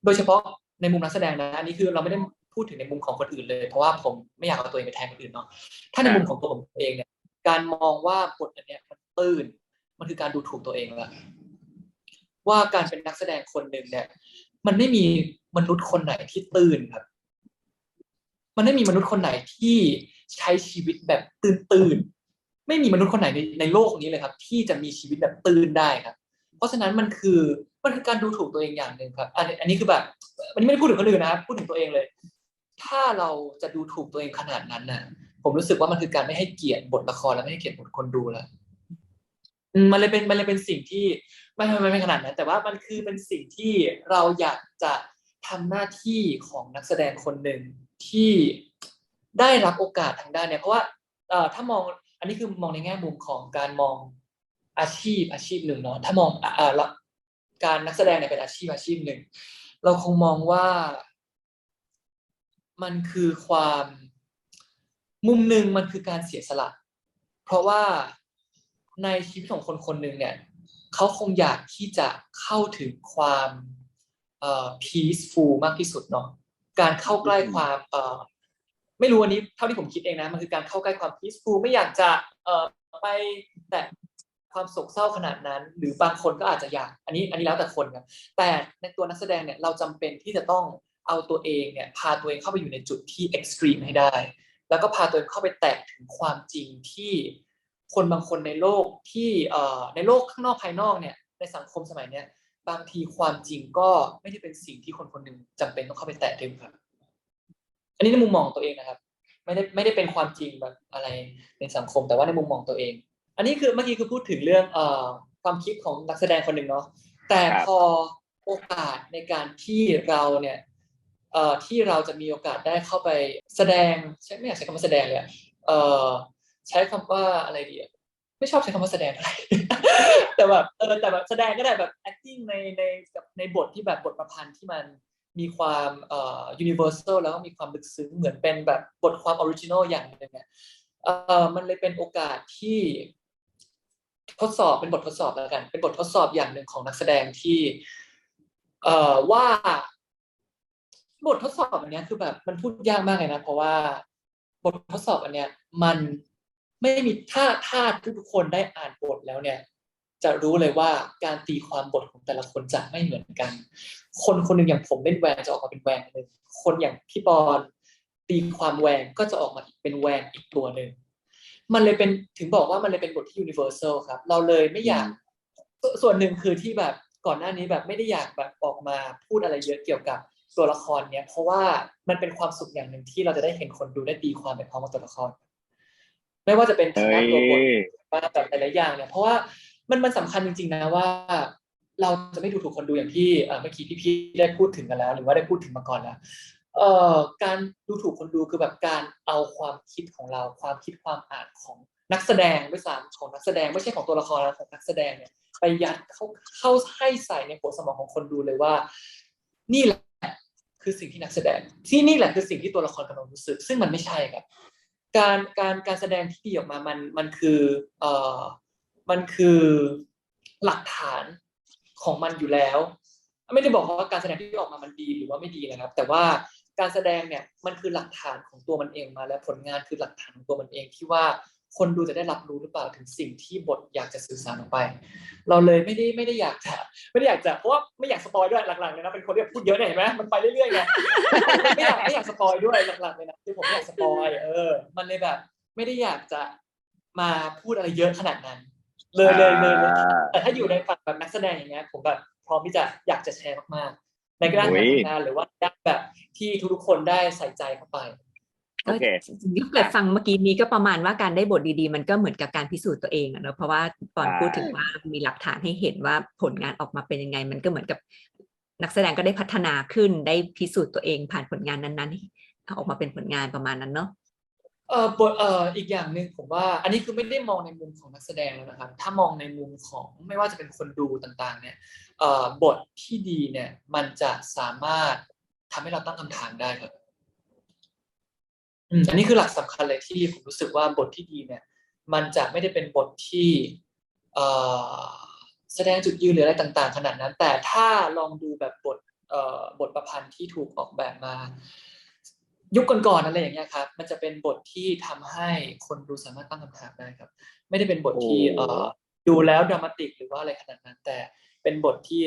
โดยเฉพาะในมุมนักแสดงนะอันนี้คือเราไม่ได้พูดถึงในมุมของคนอื่นเลยเพราะว่าผมไม่อยากเอาตัวเองไปแทนคนอื่นเนาะถ้าในมุมของตัวผมเองเนี่ยการมองว่าบทอันเนี้ยมันตื้นมันคือการดูถูกตัวเองแล้วว่าการเป็นนักแสดงคนหนึ่งเนี่ยมันไม่มีมนุษย์คนไหนที่ตื้นครับมันไม่มีมนุษย์คนไหนที่ใช้ชีวิตแบบตื้นไม่มีมนุษย์คนไหนในโลกนี้เลยครับที่จะมีชีวิตแบบตื้นได้ครับเพราะฉะนั้นมันคือการดูถูกตัวเองอย่างหนึ่งครับอันนี้คือแบบอันนี้ไม่ได้พูดถึงคนอื่นนะครับพูดถึงตัวเองเลยถ้าเราจะดูถูกตัวเองขนาดนั้นน่ะผมรู้สึกว่ามันคือการไม่ให้เกียรติบทละครและไม่ให้เกียรติบทคนดูแล้วมันเลยเป็นสิ่งที่ไม่ขนาดนั้นแต่ว่ามันคือเป็นสิ่งที่เราอยากจะทำหน้าที่ของนักแสดงคนหนึ่งที่ได้รับโอกาสทางด้านเนี่ยเพราะว่าถ้ามองอันนี้คือมองในแง่มุมของการมองอาชีพหนึ่งเนาะถ้ามองการนักแสดงเนี่ยเป็นอาชีพหนึ่งเราคงมองว่ามันคือความมุมหนึ่งมันคือการเสียสละเพราะว่าในชีวิตของคนคนหนึ่งเนี่ยเขาคงอยากที่จะเข้าถึงความpeaceful มากที่สุดเนาะการเข้าใกล้ความไม่รู้อันนี้เท่าที่ผมคิดเองนะมันคือการเข้าใกล้ความ peaceful ไม่อยากจะไปแต่ความโศกเศร้าขนาดนั้นหรือบางคนก็อาจจะอยากอันนี้แล้วแต่คนครับแต่ในตัวนักแสดงเนี่ยเราจำเป็นที่จะต้องเอาตัวเองเนี่ยพาตัวเองเข้าไปอยู่ในจุดที่เอ็กซ์ตรีมให้ได้แล้วก็พาตัวเองเข้าไปแตะถึงความจริงที่คนบางคนในโลกที่ในโลกข้างนอกภายนอกเนี่ยในสังคมสมัยเนี้ยบางทีความจริงก็ไม่ได้เป็นสิ่งที่คนคนหนึ่งจำเป็นต้องเข้าไปแตะถึงครับอันนี้ในมุมมองตัวเองนะครับไม่ได้เป็นความจริงแบบอะไรในสังคมแต่ว่าในมุมมองตัวเองอันนี้คือเมื่อกี้คือพูดถึงเรื่องความคิดของนักแสดงคนหนึ่งเนาะแต่พอโอกาสในการที่เราเนี่ยที่เราจะมีโอกาสได้เข้าไปแสดงไม่อยากใช้คำว่าแสดงเลยใช้คำว่าอะไรดีไม่ชอบใช้คำว่าแสดงอะไร แต่แบบแสดงก็ได้แบบ acting ในบทที่แบบบทประพันธ์ที่มันมีความuniversal แล้วก็มีความลึกซึ้งเหมือนเป็นแบบบทความ original อย่างหนึ่งเนี่ยมันเลยเป็นโอกาสที่ทดสอบเป็นบททดสอบแล้วกันเป็นบททดสอบอย่างหนึ่งของนักแสดงที่ว่าบททดสอบอันนี้คือแบบมันพูดยากมากเลยนะเพราะว่าบททดสอบอันเนี้ยมันไม่มีถ้าทุกคนได้อ่านบทแล้วเนี่ยจะรู้เลยว่าการตีความบทของแต่ละคนจะไม่เหมือนกันคนคนหนึ่งอย่างผมเล่นแวงจะออกมาเป็นแวงนึงคนอย่างพี่ปอนตีความแวงก็จะออกมาเป็นแวงอีกตัวหนึ่งมันเลยเป็นถึงบอกว่ามันเลยเป็นบทที่ universal ครับเราเลยไม่อยากส่วนหนึ่งคือที่แบบก่อนหน้านี้แบบไม่ได้อยากแบบออกมาพูดอะไรเยอะเกี่ยวกับตัวละครเนี้ยเพราะว่ามันเป็นความสุขอย่างหนึ่งที่เราจะได้เห็นคนดูได้ตีความไปพร้อมกับตัวละครไม่ว่าจะเป็นทางด้านตัวบทมาแบบหลายๆอย่างเนี่ยเพราะว่ามันสำคัญจริงๆนะว่าเราจะไม่ดูถูกคนดูอย่างที่เมื่อกี้พี่ๆได้พูดถึงกันแล้วหรือว่าได้พูดถึงมาก่อนแล้วการดูถูกคนดูคือแบบการเอาความคิดของเราความคิดความอ่านของนักแสดงด้วยซ้ำของนักแสดงไม่ใช่ของตัวละครนะของนักแสดงเนี่ยไปยัดเข้าให้ใส่ในหัวสมองของคนดูเลยว่านี่แหละคือสิ่งที่นักแสดงที่นี่แหละคือสิ่งที่ตัวละครกำลังรู้สึกซึ่งมันไม่ใช่ครับการแสดงที่ดีออกมามันคือหลักฐานของมันอยู่แล้วไม่ได้บอกว่าการแสดงที่ออกมามันดีหรือว่าไม่ดีนะครับแต่ว่าการแสดงเนี่ยมันคือหลักฐานของตัวมันเองมาและผลงานคือหลักฐานของตัวมันเองที่ว่าคนดูจะได้รับรู้หรือเปล่าถึงสิ่งที่บทอยากจะสื่อสารออกไปเราเลยไม่ได้อยากจะเพราะว่าไม่อยากสปอยด้วยหลักๆเลยนะเป็นคนที่พูดเยอะเนี่ยเห็นไหมมันไปเรื่อยๆไงไม่อยากสปอยด้วยหลักๆเลยนะคือผมไม่อยากสปอยมันเลยแบบไม่ได้อยากจะมาพูดอะไรเยอะขนาดนั้นเลยแต่ถ้าอยู่ในฝั่งแบบนักแสดงอย่างเงี้ยผมแบบพร้อมที่จะอยากจะแชร์มากๆในด้านการทำงานหรือว่าด้านแบบที่ทุกๆคนได้ใส่ใจเข้าไป ก็ถ้าเกิดฟังเมื่อกี้นี้ก็ประมาณว่าการได้บทดีๆมันก็เหมือนกับการพิสูจน์ตัวเองอะเนอะเพราะว่าตอนพูดถึงว่ามีหลักฐานให้เห็นว่าผลงานออกมาเป็นยังไงมันก็เหมือนกับนักแสดงก็ได้พัฒนาขึ้นได้พิสูจน์ตัวเองผ่านผลงานนั้นๆออกมาเป็นผลงานประมาณนั้นเนาะบทอีกอย่างหนึ่งผมว่าอันนี้คือไม่ได้มองในมุมของนักแสดงแล้วนะครับถ้ามองในมุมของไม่ว่าจะเป็นคนดูต่างๆเนี่ยบทที่ดีเนี่ยมันจะสามารถทำให้เราตั้งคำถามได้ครับอันนี้คือหลักสำคัญเลยที่ผมรู้สึกว่าบทที่ดีเนี่ยมันจะไม่ได้เป็นบทที่แสดงจุดยืนหรืออะไรต่างๆขนาดนั้นแต่ถ้าลองดูแบบบทประพันธ์ที่ถูกออกแบบมายุคก่อนๆอะไรอย่างเงี้ยครับมันจะเป็นบทที่ทำให้คนดูสามารถตั้งคำถามได้ครับไม่ได้เป็นบทที่ดูแล้วดรามาติกหรือว่าอะไรขนาดนั้นแต่เป็นบทที่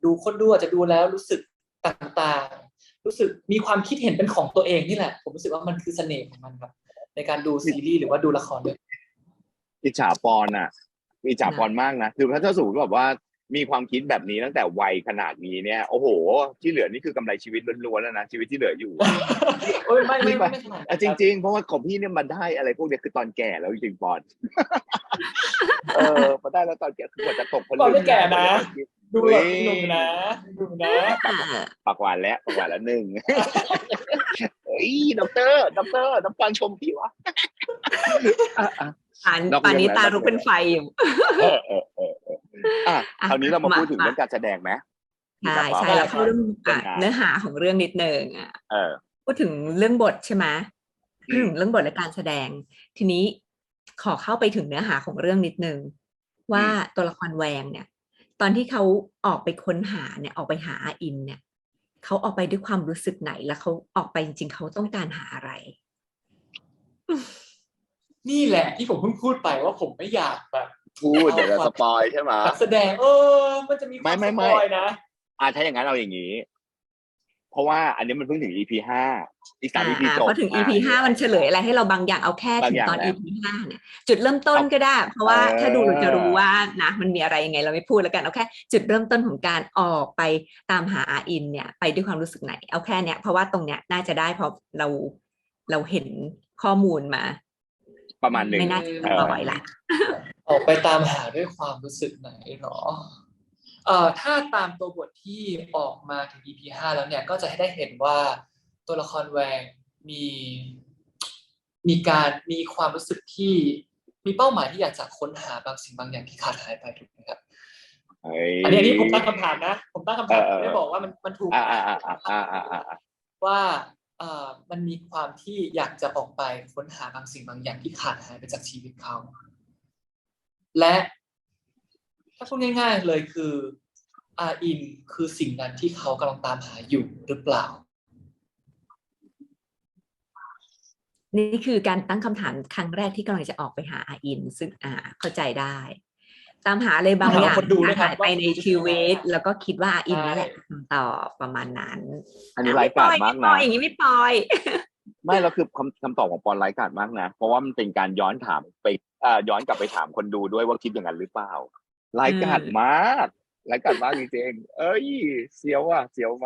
ดูคนดูอาจจะดูแล้วรู้สึกต่างๆรู้สึกมีความคิดเห็นเป็นของตัวเองนี่แหละผมรู้สึกว่ามันคือเสน่ห์ของมันครับในการดูซีรีส์หรือว่าดูละครด้วยอิจฉาปอนอ่ะอิจฉาปอนมากนะคือถ้าสมมติแบบว่ามีความคิดแบบนี้ตั้งแต่วัยขนาดนี้เนี่ยโอ้โหที่เหลือนี่คือกำไรชีวิตล้วนๆแล้วนะชีวิตที่เหลืออยู่โอ้ยไม่ขนาดนั้นจริงๆเพราะว่าของพี่เนี่ยมันได้อะไรพวกเนี้ยคือตอนแก่แล้วจริงๆปอนมาได้แล้วตอนแก่คือกว่าจะตกผลึก ตอนไม่แก่นะดูแบบหนุ่มนะดูนะปากหวานแล้วหนึ่งเฮ้ยด็อกเตอร์น้ำตาลชมพี่วะป่านนี้ตาลุกเป็นไฟอยู่คราวนี้เรามาพูดถึงเรื่องการแสดงไหมใช่แล้วเข้าเรื่องเนื้อหาของเรื่องนิดนึงพูดถึงเรื่องบทใช่ไหมเรื่องบทและการแสดงทีนี้ขอเข้าไปถึงเนื้อหาของเรื่องนิดนึงว่าตัวละครแวงเนี่ยตอนที่เขาออกไปค้นหาเนี่ยออกไปหาอาอินเนี่ยเขาออกไปด้วยความรู้สึกไหนแล้วเขาออกไปจริงๆเขาต้องการหาอะไรนี่แหละที่ผมเพิ่งพูดไปว่าผมไม่อยากแบบพูดเดี๋ยวจะสปอยใช่ไหมแสดงมันจะมีความสปอยนะถ้าอย่างนั้นเอาอย่างนี้เพราะว่าอันนี้มันเพิ่งถึง EP 5อีก3 EP จบพอถึง EP 5มันเฉลยอะไรให้เราบางอย่างเอาแค่ถึงตอน EP 5เนี่ยจุดเริ่มต้นก็ได้เพราะว่าถ้าดูเราจะรู้ว่านะมันมีอะไรยังไงเราไม่พูดแล้วกันเอาแค่จุดเริ่มต้นของการออกไปตามหาอาอินเนี่ยไปด้วยความรู้สึกไหนเอาแค่เนี้ยเพราะว่าตรงเนี้ยน่าจะได้เพราะเราเห็นข้อมูลมาประมาณนึงไม่น่าจะปล่อยละออกไปตามหาด้วยความรู้สึกไหนหรอถ้าตามตัวบทที่ออกมาถึง EP 5แล้วเนี่ยก็จะให้ได้เห็นว่าตัวละครแวงมีความรู้สึกที่มีเป้าหมายที่อยากจะค้นหาบางสิ่งบางอย่างที่ขาดหายไปถูกไหมครับอันนี้ผมตั้งคำถามนะผมตั้งคำถามไม่บอกว่ามันถูกว่ามันมีความที่อยากจะออกไปค้นหาบางสิ่งบางอย่างที่ขาดหายไปจากชีวิตเขาและถ้าพูดง่ายๆเลยคืออาอินคือสิ่งนั้นที่เขากำลังตามหาอยู่หรือเปล่านี่คือการตั้งคำถามครั้งแรกที่กำลังจะออกไปหาอาอินซึ่งเข้าใจได้ตามหาอะไรบางอย่างหายไปในชีวิตแล้วก็คิดว่าอาอินนั่นแหละคำตอบประมาณนั้นอันนี้ไร้กาจมากนะอย่างนี้ไม่ปล่อยไม่แล้วคือคำตอบของปอนไร้กาจมากนะเพราะว่ามันเป็นการย้อนถามไปย้อนกลับไปถามคนดูด้วยว่าคิดอย่างนั้นหรือเปล่าไร้กาจมากไร้กาจมากจริงๆเสียว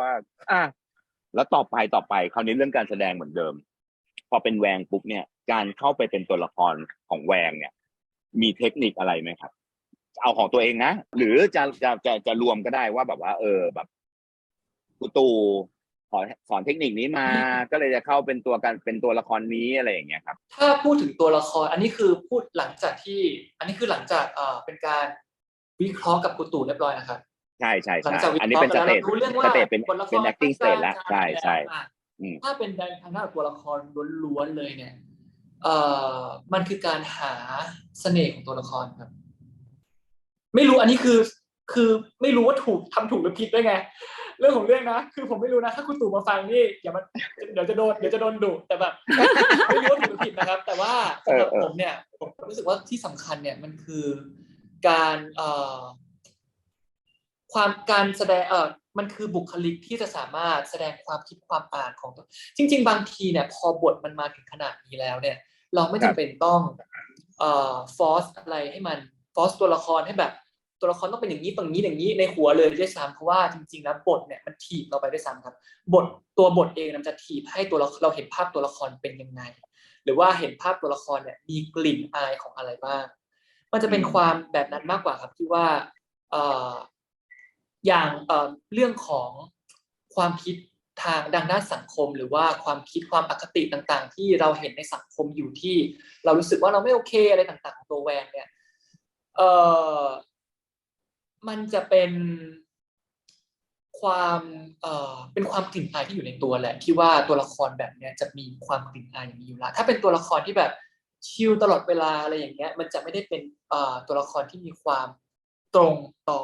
มากแล้วต่อไปคราวนี้เรื่องการแสดงเหมือนเดิมพอเป็นแวงปุ๊บเนี่ยการเข้าไปเป็นตัวละครของแวงเนี่ยมีเทคนิคอะไรไหมครับเอาของตัวเองนะหรือจะรวมก็ได้ว่าแบบว่าแบบกูตูสอนเทคนิคนี้มาก็เลยจะเข้าเป็นตัวละครนี้อะไรอย่างเงี้ยครับถ้าพูดถึงตัวละครอันนี้คือพูดหลังจากเป็นการวิเคราะห์กับกูตูเรียบร้อยนะครับใช่อันนี้เป็นสเตจเป็น acting stage แล้วใช่ถ้าเป็นทางด้านตัวละครล้วนๆเลยเนี่ยมันคือการหาเสน่ห์ของตัวละครครับไม่รู้อันนี้คือไม่รู้ว่าทำถูกหรือผิดด้วยไงเรื่องของเรื่องนะคือผมไม่รู้นะถ้าคุณตู่มาฟังนี่เดี๋ยวจะโดนดุแต่แบบไม่รู้ว่าถูกหรือผิดนะครับแต่ว่าสำหรับผมเนี่ยผมรู้สึกว่าที่สำคัญเนี่ยมันคือการการแสดงมันคือบุคลิกที่จะสามารถแสดงความคิดความอ่านของตัวจริงๆบางทีเนี่ยพอบทมันมาถึงขนาดนี้แล้วเนี่ยเราไม่จำเป็นต้องฟอร์สอะไรให้มันฟอร์สตัวละครให้แบบ ตัวละครต้องเป็นอย่างนี้อย่างนี้ในหัวเลยด้วยซ้ำเพราะว่าจริงๆแล้วบทเนี่ยมันถีบเราไปด้วยซ้ำครับตัวบทเองมันจะถีบให้เราเห็นภาพตัวละครเป็นยังไงหรือว่าเห็นภาพตัวละครเนี่ยมีกลิ่นอายของอะไรบ้างมันจะเป็นความแบบนั้นมากกว่าครับที่ว่าอย่างเรื่องของความคิดทางด้านสังคมหรือว่าความคิดความอคติต่างๆที่เราเห็นในสังคมอยู่ที่เรารู้สึกว่าเราไม่โอเคอะไรต่างๆของตัวแวนเนี่ยมันจะเป็นความเป็นความกลิ่นอายที่อยู่ในตัวแหละที่ว่าตัวละครแบบเนี้ยจะมีความกลิ่นอายอย่างนี้อยู่แล้วถ้าเป็นตัวละครที่แบบชิลตลอดเวลาอะไรอย่างเงี้ยมันจะไม่ได้เป็นตัวละครที่มีความตรงต่อ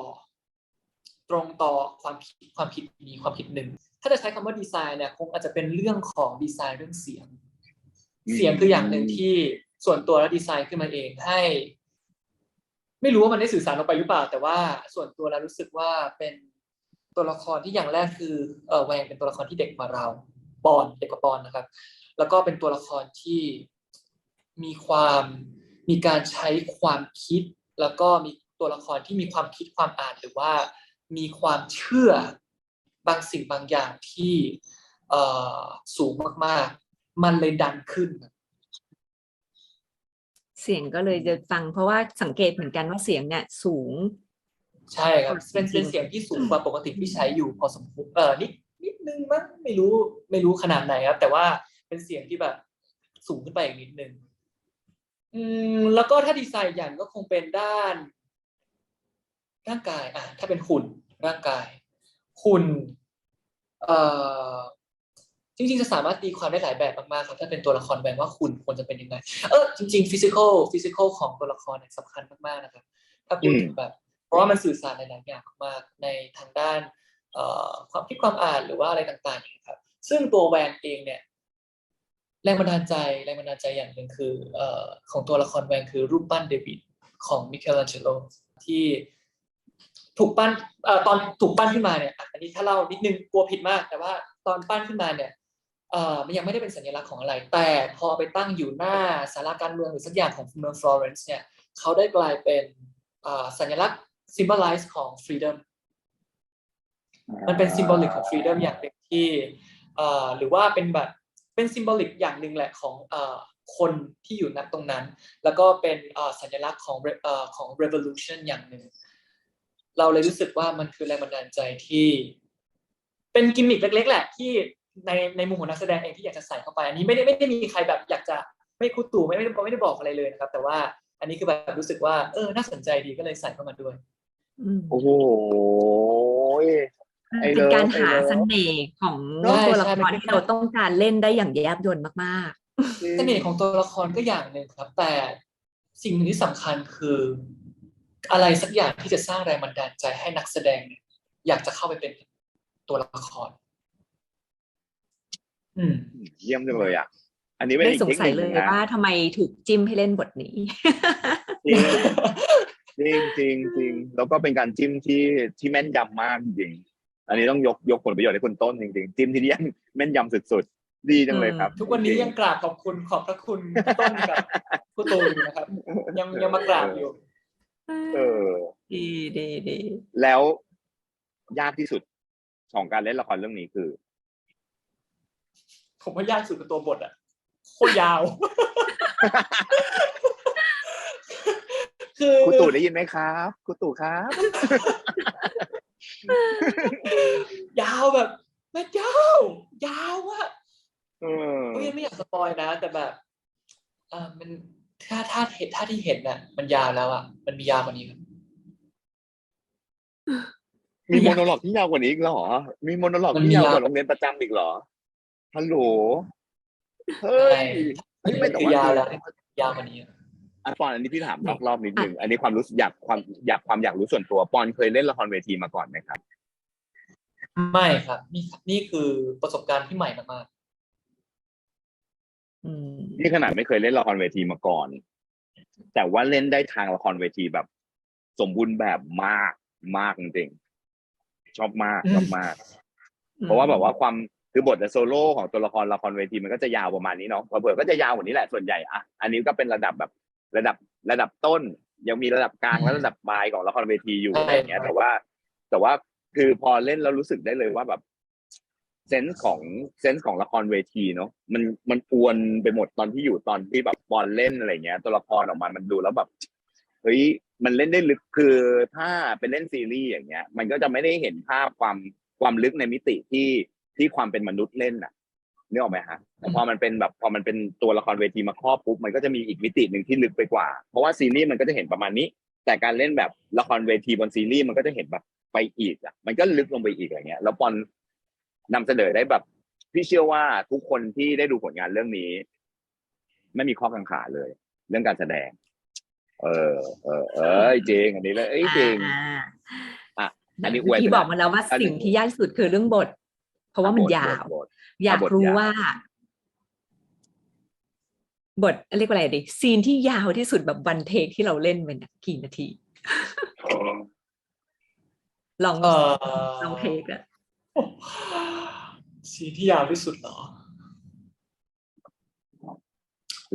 ความคิดนี้ความคิดหนึ่งถ้าจะใช้คำว่าดีไซน์เนี่ยคงอาจจะเป็นเรื่องของดีไซน์เรื่องเสียงคืออย่างหนึ่งที่ส่วนตัวแล้วดีไซน์ขึ้นมาเองให้ไม่รู้ว่ามันได้สื่อสารออกไปหรือเปล่าแต่ว่าส่วนตัวแล้วรู้สึกว่าเป็นตัวละครที่อย่างแรกคือแวงเป็นตัวละครที่เด็กกว่าเราปอนเด็กกว่าปอนนะครับแล้วก็เป็นตัวละครที่มีการใช้ความคิดแล้วก็มีตัวละครที่มีความคิดความอ่านหรือว่ามีความเชื่อบางสิ่งบางอย่างที่สูงมากๆมันเลยดันขึ้นเสียงก็เลยจะฟังเพราะว่าสังเกตเหมือนกันว่าเสียงเนี่ยสูงใช่ครับเป็นเสียงที่สูงกว่าปกติที่ใช้อยู่พอสมควรนิดนึงมั้งไม่รู้ขนาดไหนครับแต่ว่าเป็นเสียงที่แบบสูงขึ้นไปอีกนิดนึงแล้วก็ถ้าดีไซน์อย่างก็คงเป็นด้านร่างกายถ้าเป็นหุ่นร่างกายหุ่นจริงๆจะสามารถตีความได้หลายแบบมากๆครับถ้าเป็นตัวละครแบ่งว่าหุ่นควรจะเป็นยังไงจริงๆฟิสิกอลของตัวละครเนี่ยสำคัญมากๆนะครับถ้าพูดถึงแบบเพราะว่ามันสื่อสารในหลายอย่างมากในทางด้านความคิดความอ่านหรือว่าอะไรต่างๆอย่างนี้ครับซึ่งตัวแวนเองเนี่ยแรงบันดาลใจอย่างหนึ่งคือของตัวละครแวนคือรูปปั้นเดวิดของมิเคลแองเจโลที่ถูกปั้นตอนถูกปั้นขึ้นมาเนี่ยอันนี้ถ้าเล่านิดนึงกลัวผิดมากแต่ว่าตอนปั้นขึ้นมาเนี่ยมันยังไม่ได้เป็นสัญลักษณ์ของอะไรแต่พอไปตั้งอยู่หน้าศาลาการเมืองหรือสักอย่างของเมืองฟลอเรนซ์เนี่ยเขาได้กลายเป็นสัญลักษณ์ symbolize ของ freedom มันเป็น symbolic ของ freedom อย่างหนึ่งที่หรือว่าเป็นแบบเป็น symbolic อย่างหนึ่งแหละของคนที่อยู่ณตรงนั้นแล้วก็เป็นสัญลักษณ์ของ revolution อย่างหนึ่งเราเลยรู้สึกว่ามันคือแรงบันดาลใจที่เป็นกิมมิคเล็กๆแหละที่ในมุมของนักแสดงเองที่อยากจะใส่เข้าไปอันนี้ไม่ได้มีใครแบบอยากจะไม่คุตู่ไม่ได้บอกอะไรเลยนะครับแต่ว่าอันนี้คือแบบรู้สึกว่าน่าสนใจดีก็เลยใส่เข้ามาด้วยโอ้โหเป็นการหาเสน่ห์ของตัวละครที่เราต้องการเล่นได้อย่างแยบยลมากๆเสน่ห์ของตัวละครก็อย่างหนึ่งครับแต่สิ่งหนึ่งที่สำคัญคืออะไรสักอย่างที่จะสร้างแรงบันดาลใจให้นักแสดงเนี่ยอยากจะเข้าไปเป็นตัวละครเยี่ยมจังเลยอันนี้ไม่สงสัยเลยว่าทำไมถูกจิ้มให้เล่นบทนี้จริงแล้วก็เป็นการจิ้มที่แม่นยำมากจริงอันนี้ต้องยกผลประโยชน์ให้คุณต้นจริงๆจิ้มที่แม่นยำสุดๆดีจังเลยครับทุกวันนี้ยังกราบขอบพระคุณต้นกับผู้ตูนนะครับยังมากราบอยู่ดีแล้วยากที่สุดของการเล่นละครเรื่องนี้คือผมว่ายากสุดกับตัวบทโคตรยาวคือคุณตู่ได้ยินไหมครับคุณตู่ครับ ยาวแบบไม่ยาวอะยังไม่อยากสปอยนะแต่แบบมันถ้าที่เห็นน่ะมันยาวแล้วมันมียาวกว่านี้ครับมีโมโนโลกที่ยาวกว่านี้อีกเหรอมีโมโนโลกที่ยาวกว่าโรงเรียนประจำอีกเหรอฮัลโหลเฮ้ยไม่แต่ว่ายาวแล้วยาวกว่านี้ปอนอันนี้พี่ถามรอบนิดนึงอันนี้ความรู้อยากรู้ส่วนตัวปอนเคยเล่นละครเวทีมาก่อนไหมครับไม่ครับนี่คือประสบการณ์ที่ใหม่มากๆนี่ขนาดไม่เคยเล่นละครเวทีมาก่อนแต่ว่าเล่นได้ทางละครเวทีแบบสมบูรณ์แบบมากจริงๆชอบมากเพราะว่าแบบว่าคือบทโซโล่ของตัวละครเวทีมันก็จะยาวประมาณนี้เนาะเผื่อก็จะยาวกว่านี้แหละส่วนใหญ่อันนี้ก็เป็นระดับแบบระดับต้น ยังมีระดับกลางและระดับปลายของละครเวทีอยู่อะไรอย่างเงี้ยแต่ว่าคือพอเล่นแล้วรู้สึกได้เลยว่าแบบเซนส์ของละครเวทีเนาะมันปวนไปหมดตอนที่แบบบอลเล่นอะไรเงี้ยตัวละครออกมามันดูแล้วแบบเฮ้ยมันเล่นได้ลึกคือถ้าเป็นเล่นซีรีส์อย่างเงี้ยมันก็จะไม่ได้เห็นภาพความลึกในมิติที่ความเป็นมนุษย์เล่นน่ะนึกออกไหมฮะแต่พอมันเป็นตัวละครเวทีมาครอบปุ๊บมันก็จะมีอีกมิติหนึ่งที่ลึกไปกว่าเพราะว่าซีรีส์มันก็จะเห็นประมาณนี้แต่การเล่นแบบละครเวทีบนซีรีส์มันก็จะเห็นแบบไปอีกอ่ะมันก็ลึกลงไปอีกอะไรเงี้ยแล้วปอนนำเสนอได้แบบพี่เชื่อว่าทุกคนที่ได้ดูผลงานเรื่องนี้ไม่มีข้อกังขาเลยเรื่องการแสดงจริงอันนี้เลยจริงอันนี้อวย ที่บอกมาแล้วว่าสิ่งที่ยากที่สุดคือเรื่องบทเพราะว่ามันยาวอยากรู้ว่าบทเรียกว่าอะไรดิซีนที่ยาวที่สุดแบบวันเทคที่เราเล่นเป็นกี่นาทีลองเทคอะซีนที่ยาวที่สุดเหรอ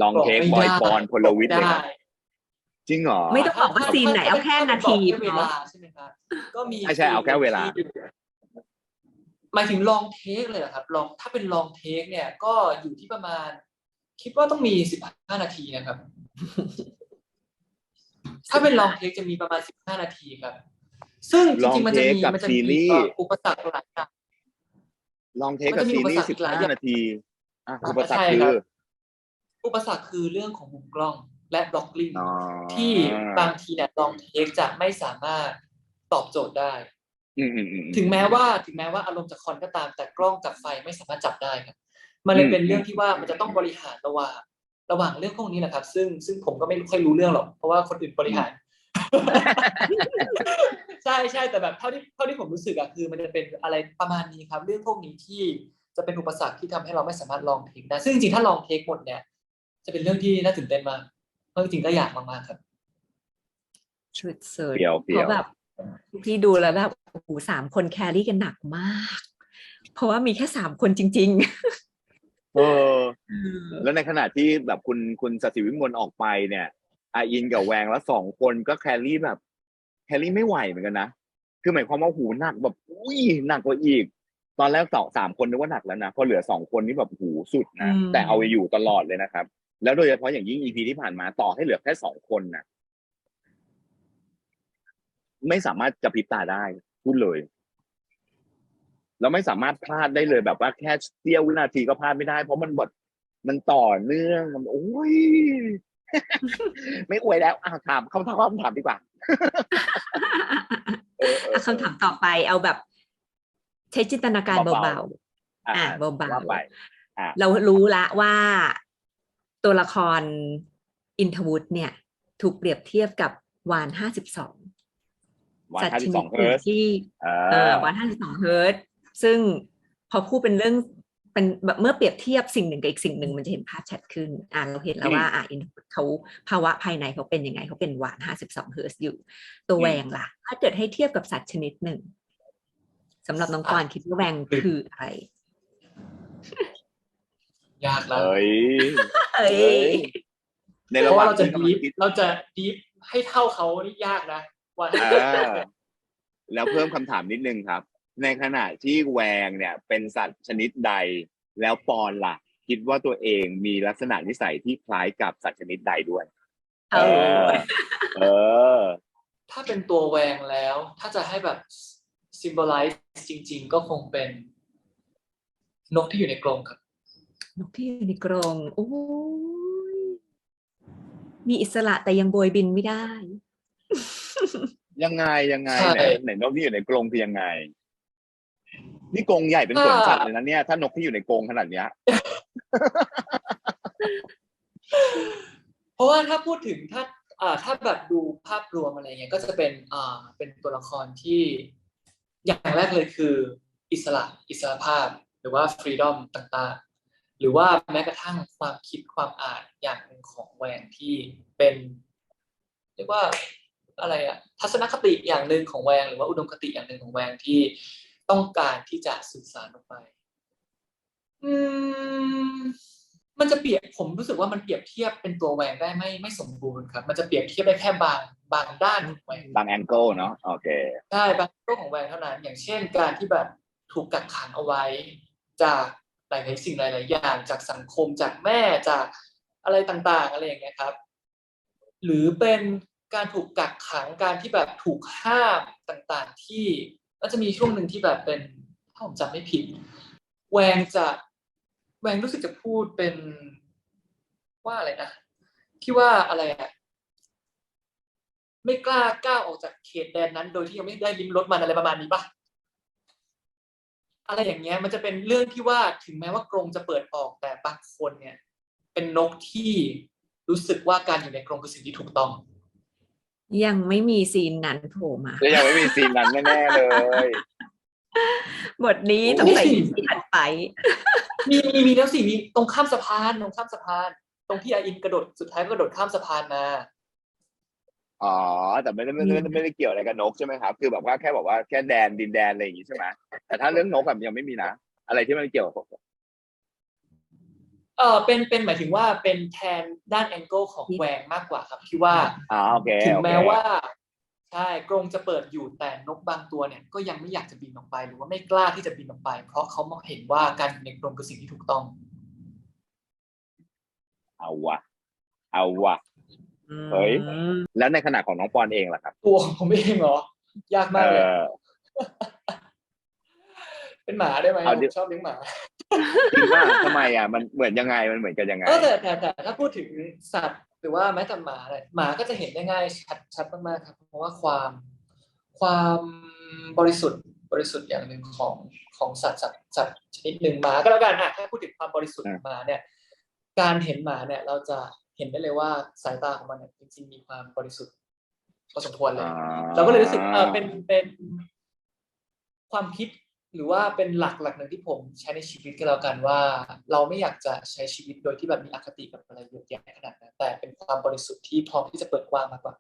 ลองเทคบอยปอนพลวิทย์เลยจริงเหรอไม่ต้องบอกว่าซีนไหนเอาแค่นาทีเวลาใช่ไหมครับก็มีใช่เอาแค่เวลาหมายถึงลองเทคเลยเหรอครับถ้าเป็นลองเทคเนี่ยก็อยู่ที่ประมาณคิดว่าต้องมี15 นาทีนะครับถ้าเป็นลองเทคจะมีประมาณ15 นาทีครับซึ่งจริงๆมันจะมีอุปสรรคหลายอย่างลองเทคกับซีรีส์15 นาทีอุปสรรคคือเรื่องของมุมกล้องและบล็อกลิ่งที่บางทีเนี่ยลองเทคจะไม่สามารถตอบโจทย์ได้ถึงแม้ว่าอารมณ์จะคอนก็ตามแต่กล้องกับไฟไม่สามารถจับได้ครับมันเลยเป็นเรื่องที่ว่ามันจะต้องบริหารระหว่างเรื่องพวกนี้นะครับซึ่งผมก็ไม่ค่อยรู้เรื่องหรอกเพราะว่าคนอื่นบริหาร ใช่แต่แบบเท่าที่ผมรู้สึกอะคือมันจะเป็นอะไรประมาณนี้ครับเรื่องพวกนี้ที่จะเป็นอุปสรรคที่ทำให้เราไม่สามารถลองเทคได้ซึ่งจริงๆถ้าลองเทคหมดเนี่ยจะเป็นเรื่องที่น่าตื่นเต้นมากเพราะจริงๆก็อยากมากๆครับสุดๆเพราะแบบที่ดูแล้วแบบโอ้โห3 คนแครี่กันหนักมากเพราะว่ามีแค่3 คนจริงๆแล้วในขณะที่แบบคุณศศิวิมลออกไปเนี่ยอาอินกับแวงแล้ว2 คนก็แครี่ไม่ไหวเหมือนกันนะคือหมายความว่าหูหนักแบบอุ้ยหนักกว่าอีกตอนแรก3 คนนึกว่าหนักแล้วนะพอเหลือ2 คนนี่แบบหูสุดนะแต่เอาไปอยู่ตลอดเลยนะครับแล้วโดยเฉพาะอย่างยิ่ง EP ที่ผ่านมาต่อให้เหลือแค่2 คนนะไม่สามารถจะพริบตาได้พูดเลยแล้วไม่สามารถพลาดได้เลยแบบว่าแค่เสี้ยววินาทีก็พลาดไม่ได้เพราะมันต่อเนื่องมันโอ้ย ไม่อวยแล้วถามคำถามดีกว่า คำถามต่อไปเอาแบบใช้จินตนาการเบาๆเบาๆเรารู้ละว่าตัวละครอินทวุฒิเนี่ยถูกเปรียบเทียบกับวาน52สัตว์ชนิดหนึ่งที่วาน52 เฮิร์ตซ์ซึ่งพอพูดเป็นเรื่องเป็นแบบเมื่อเปรียบเทียบสิ่งหนึ่งกับอีกสิ่งหนึ่งมันจะเห็นภาพชัดขึ้นเราเห็นแล้วว่าอินทวุฒิเขาภาวะภายในเขาเป็นยังไงเขาเป็นวาน52 เฮิร์ตซ์อยู่ตัวแวงล่ะถ้าเกิดให้เทียบกับสัตว์ชนิดหนึ่งสำหรับน้องกรคิดว่าแวงคืออะไรยากแล้วในระหว่างเราจะดีฟให้เท่าเขานี่ยากนะว่าแล้วเพิ่มคำถามนิดนึงครับในขณะที่แวงเนี่ยเป็นสัตว์ชนิดใดแล้วปอนล่ะคิดว่าตัวเองมีลักษณะนิสัยที่คล้ายกับสัตว์ชนิดใดด้วยถ้าเป็นตัวแวงแล้วถ้าจะให้แบบ symbolize จริงๆก็คงเป็นนกที่อยู่ในกรงครับนกที่อยู่ในกรงโอ้ยมีอิสระแต่ยังโบยบินไม่ได้ยังไงไหนนกที่อยู่ในกรงคือยังไงนี่กรงใหญ่เป็นสวนสัตว์เลยนะเนี่ยถ้านกที่อยู่ในกรงขนาดเนี้ยเพราะว่าถ้าพูดถึงถ้าแบบดูภาพรวมอะไรเงี้ยก็จะเป็นตัวละครที่อย่างแรกเลยคืออิสระภาพหรือว่า freedom ต่างๆหรือว่าแม้กระทั่งความคิดความอ่านอย่างหนึ่งของแวงที่เป็นเรียกว่าอะไรทัศนคติอย่างหนึ่งของแวงหรือว่าอุดมคติอย่างหนึ่งของแวงที่ต้องการที่จะสื่อสารออกไป มันจะเปรียบผมรู้สึกว่ามันเปรียบเทียบเป็นตัวแหวงได้ไม่สมบูรณ์ครับมันจะเปรียบเทียบได้แค่บางด้านของแหวง บางแองเกิลเนาะโอเคใช่บางด้านของแหวงเท่านั้นอย่างเช่นการที่แบบถูกกักขังเอาไว้จากหลายๆสิ่งหลายๆอย่างจากสังคมจากแม่จากอะไรต่างๆอะไรอย่างเงี้ยครับหรือเป็นการถูกกักขังการที่แบบถูกห้ามต่างๆที่ก็จะมีช่วงหนึ่งที่แบบเป็นถ้าผมจำไม่ผิดแหวงรู้สึกจะพูดเป็นว่าอะไรนะที่ว่าอะไรอะไม่กล้าก้าวออกจากเขตแดนนั้นโดยที่ยังไม่ได้ลิ้มรสมันอะไรประมาณนี้ปะอะไรอย่างเงี้ยมันจะเป็นเรื่องที่ว่าถึงแม้ว่ากรงจะเปิดออกแต่บางคนเนี่ยเป็นนกที่รู้สึกว่าการอยู่ในกรงคือสิ่งที่ถูกต้องยังไม่มีซีนนั้นโผล่มา ยังไม่มีซีนนั้นแน่ๆเลย บทนี้ต้องใส่ซีนถัดไป มีแล้วสิมีตรงข้ามสะพานตรงที่อาอินกระโดดสุดท้ายก็กระโดดข้ามสะพานมาอ๋อแต่ไม่ได้เกี่ยวอะไรกับนกใช่ไหมครับคือแบบว่าแค่บอกว่าแค่แดนดินแดนอะไรอย่างงี้ใช่ไหมแต่ถ้าเรื่องนกแบบยังไม่มีนะอะไรที่มันเกี่ยวกับเป็นหมายถึงว่าเป็นแทนด้านแองเกิลของแหวงมากกว่าครับที่ว่าโอเคถึงแม้ว่าใช่กรงจะเปิดอยู่แต่นกบางตัวเนี่ยก็ยังไม่อยากจะบินออกไปหรือว่าไม่กล้าที่จะบินออกไปเพราะเขามองเห็นว่าการอยู่ในกรงคือสิ่งที่ถูกต้องเอาวะเฮ้ยแล้วในขณะของน้องปอนเองล่ะครับตัวของผมเองเหรอยากมากเลยเป็นหมาได้ไหมผมชอบเลี้ยงหมาจริงป่ะทำไมมันเหมือนยังไงมันเหมือนกันยังไงแต่ถ้าพูดถึงสัตว์หรือว่าแม้แต่หมาเนี่ยหมาก็จะเห็นได้ง่ายชัดมากๆครับเพราะว่าความบริสุทธิ์อย่างหนึ่งของสัตว์ชนิดหนึ่งหมาก็แล้วกันถ้าพูดถึงความบริสุทธิ์ของหมาเนี่ยการเห็นหมาเนี่ยเราจะเห็นได้เลยว่าสายตาของมันเนี่ยจริงๆมีความบริสุทธิ์พอสมควรเลยเราก็เลยรู้สึกเป็นความคิดหรือว่าเป็นหลักหนึ่งที่ผมใช้ในชีวิตก็แล้วกันว่าเราไม่อยากจะใช้ชีวิตโดยที่แบบมีอคติกับอะไรเยอะแยะขนาดนั้นแต่เป็นความบริสุทธิ์ที่พร้อมที่จะเปิดกว้างมากกว่า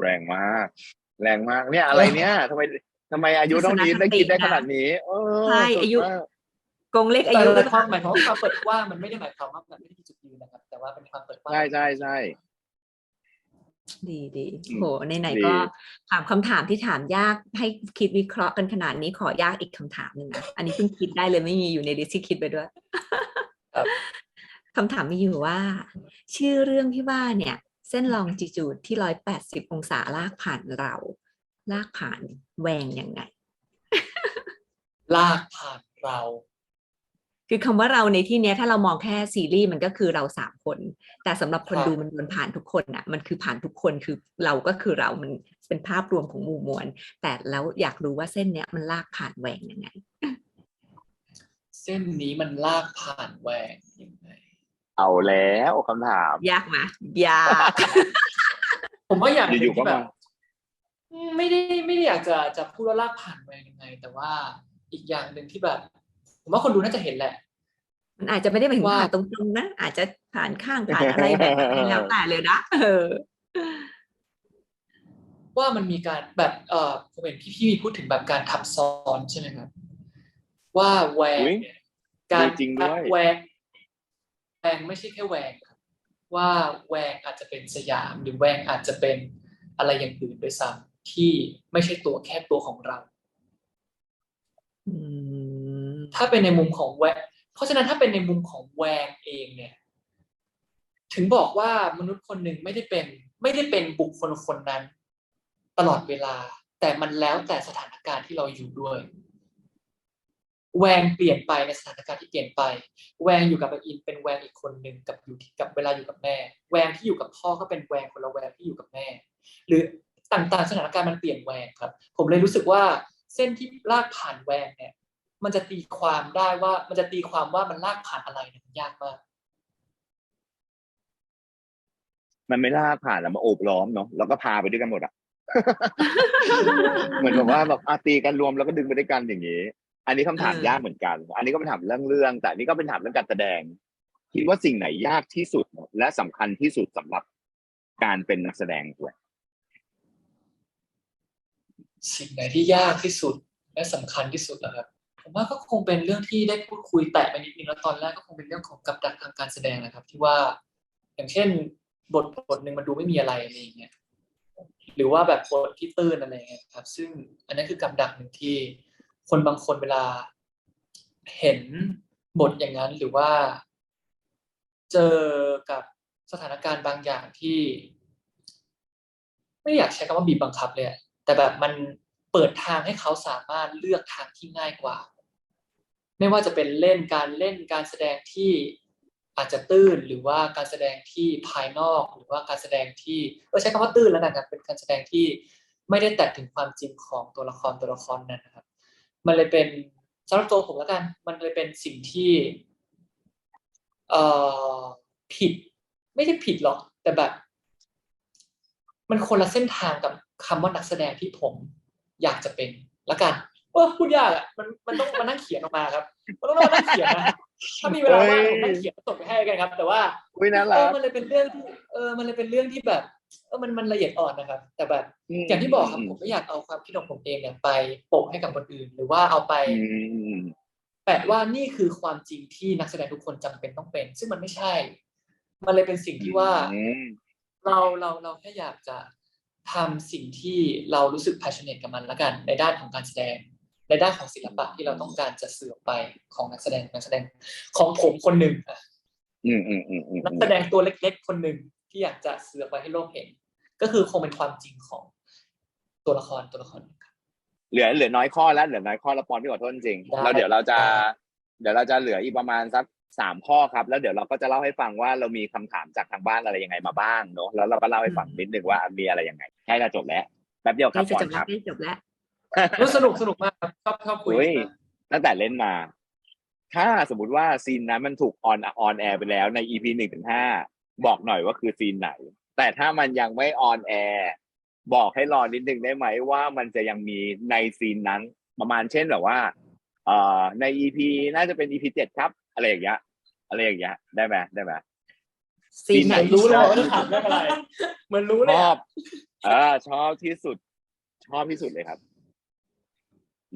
แรงมากเนี่ยอะไรเนี่ยทำไมอายุเท่านี้ได้คิดได้ขนาดนี้ใช่อายุกงเล็กอายุแต่ความหมายของความเปิดกว้างมันไม่ได้หมายความว่ามันไม่ได้มีจุดยืนนะครับแต่ว่าเป็นความเปิดกว้างใช่ดีโหไหนๆก็ถามคำถามที่ถามยากให้คิดวิเคราะห์กันขนาดนี้ขอยากอีกคำถามหนึ่งนะอันนี้เพิ่งคิดได้เลยไม่มีอยู่ในลิสต์ที่คิดไปด้วยคำถามมีอยู่ว่าชื่อเรื่องที่ว่าเนี่ยเส้นลองจิจูดที่180องศาลากผ่านลากผ่านแหวงยังไง ลากผ่านเราคือคำว่าเราในที่นี้ถ้าเรามองแค่ซีรีส์มันก็คือเรา3 คนแต่สำหรับคนดูมันผ่านทุกคนอ่ะมันคือผ่านทุกคนคือเราก็คือเรามันเป็นภาพรวมของหมู่มวลแต่แล้วอยากรู้ว่าเส้นเนี้ยมันลากผ่านแหวงยังไงเส้นนี้มันลากผ่านแหวงยังไงเอาแล้วคำถามยากไหมยาก ผมว่าอย่างอยู่ๆก็มาไม่ได้อยากจะพูดว่าลากผ่านแหวงยังไงแต่ว่าอีกอย่างหนึ่งที่แบบผมว่าคนดูน่าจะเห็นแหละมันอาจจะไม่ได้หมายถึงผ่านตรงๆนะอาจจะผ่านข้างผ่านอะไรแบบแล้วแต่เลยนะว่ามันมีการแบบผมเห็นพี่พูดถึงแบบการทับซ้อนใช่ไหมครับว่าแหวงเนี่ยการแหวงไม่ใช่แค่แหวงครับว่าแหวงอาจจะเป็นสยามหรือแหวงอาจจะเป็นอะไรอย่างอื่นด้วยซ้ำที่ไม่ใช่ตัวแค่ตัวของเราถ้าเป็นในมุมของแวงเพราะฉะนั้นถ้าเป็นในมุมของแวงเองเนี่ยถึงบอกว่ามนุษย์คนหนึ่งไม่ได้เป็นบุคคลคนนั้นตลอดเวลาแต่มันแล้วแต่สถานการณ์ที่เราอยู่ด้วยแวงเปลี่ยนไปในสถานการณ์ที่เปลี่ยนไปแวงอยู่กับอินเป็นแวงอีกคนหนึ่งกับเวลาอยู่กับแม่แวงที่อยู่กับพ่อก็เป็นแวงคนละแวงที่อยู่กับแม่หรือต่างๆสถานการณ์มันเปลี่ยนแวงครับผมเลยรู้สึกว่าเส้นที่ลากผ่านแวงเนี่ยมันจะตีความได้ว่ามันจะตีความว่ามันลากผ่านอะไรเนี่ยมันยากมากมันไม่ลากผ่านแล้วมาโอบล้อมเนาะแล้วก็พาไปด้วยกันหมดเหมือนกับว่าแบบตีกันรวมแล้วก็ดึงไปด้วยกันอย่างนี้อันนี้คำถามยากเหมือนกันอันนี้ก็เป็นถามเรื่องแต่อันนี้ก็เป็นถามเรื่องการแสดงคิดว่าสิ่งไหนยากที่สุดและสำคัญที่สุดสำหรับการเป็นนักแสดงด้วยสิ่งไหนที่ยากที่สุดและสำคัญที่สุดนะครับ ผมว่าก็คงเป็นเรื่องที่ได้พูดคุยแตะไปนิดนึงแล้วตอนแรกก็คงเป็นเรื่องของกับดักทางการแสดงนะครับ ที่ว่าอย่างเช่นบทหนึ่งมันดูไม่มีอะไรอะไรอย่างเงี้ยหรือว่าแบบบทที่ตื้นอะไรอย่างเงี้ยครับซึ่งอันนั้นคือกับดักหนึ่งที่คนบางคนเวลาเห็นบทอย่างนั้นหรือว่าเจอกับสถานการณ์บางอย่างที่ไม่อยากใช้คำว่าบีบบังคับเลยแต่แบบมันเปิดทางให้เขาสามารถเลือกทางที่ง่ายกว่าไม่ว่าจะเป็นเล่นการแสดงที่อาจจะตื้นหรือว่าการแสดงที่ภายนอกหรือว่าการแสดงที่ใช้คำว่าตื้นแล้วนะครับเป็นการแสดงที่ไม่ได้แตะถึงความจริงของตัวละครนั้นนะครับมันเลยเป็นสำหรับตัวผมแล้วกันมันเลยเป็นสิ่งที่ผิดไม่ได้ผิดหรอกแต่แบบมันคนละเส้นทางกับคำว่านักแสดงที่ผมอยากจะเป็นละกันพูดยากอ่ะมันต้องมานั่งเขียนออกมาครับมันต้องมานั่งเขียนนะถ้ามีเวลาว่างผมนั่งเขียนส่งไปให้กันครับแต่ว่ามันเลยเป็นเรื่องที่มันเลยเป็นเรื่องที่แบบมันละเอียดอ่อนนะครับแต่แบบอย่างที่บอกครับผมไม่อยากเอาความคิดของผมเองเนี่ยไปโปะให้กับคนอื่นหรือว่าเอาไปแปะว่านี่คือความจริงที่นักแสดงทุกคนจำเป็นต้องเป็นซึ่งมันไม่ใช่มันเลยเป็นสิ่งที่ว่าเราแค่อยากจะทำสิ่งที่เรารู้สึก passionate กับมันละกันในด้านของการแสดงในด้านของศิลปะที่เราต้องการจะสื่อออกไปของนักแสดงของผมคนหนึ่งนักแสดงตัวเล็กๆคนหนึ่งที่อยากจะสื่อออกไปให้โลกเห็นก็คือคงเป็นความจริงของตัวละครเหลือน้อยข้อแล้วปอนพี่ขอโทษจริงแล้วเดี๋ยวเราจะเหลืออีกประมาณสัก3 ข้อครับแล้วเดี๋ยวเราก็จะเล่าให้ฟังว่าเรามีคำถามจากทางบ้านอะไรยังไงมาบ้างเนาะแล้วเราก็เล่าให้ฟังนิดนึงว่ามีอะไรยังไงใกล้จะจบแล้วแป๊บเดียวครับก่อนครับจบแล้ว สนุกมากครับชอบคุยตั้งแต่เล่นมาถ้าสมมติว่าซีนนั้นมันถูกออนแอร์ไปแล้วใน EP 1-5บอกหน่อยว่าคือซีนไหนแต่ถ้ามันยังไม่ออนแอร์บอกให้รอนิดนึงได้ไหมว่ามันจะยังมีในซีนนั้นประมาณเช่นแบบว่าใน EP น่าจะเป็น EP 7ครับอะไรอย่างเงี้ยได้ไหมซีนไหนรู้แล้วว่าจะถามเรื่องอะไรเหมือนรู้เลยชอบที่สุดเลยครับ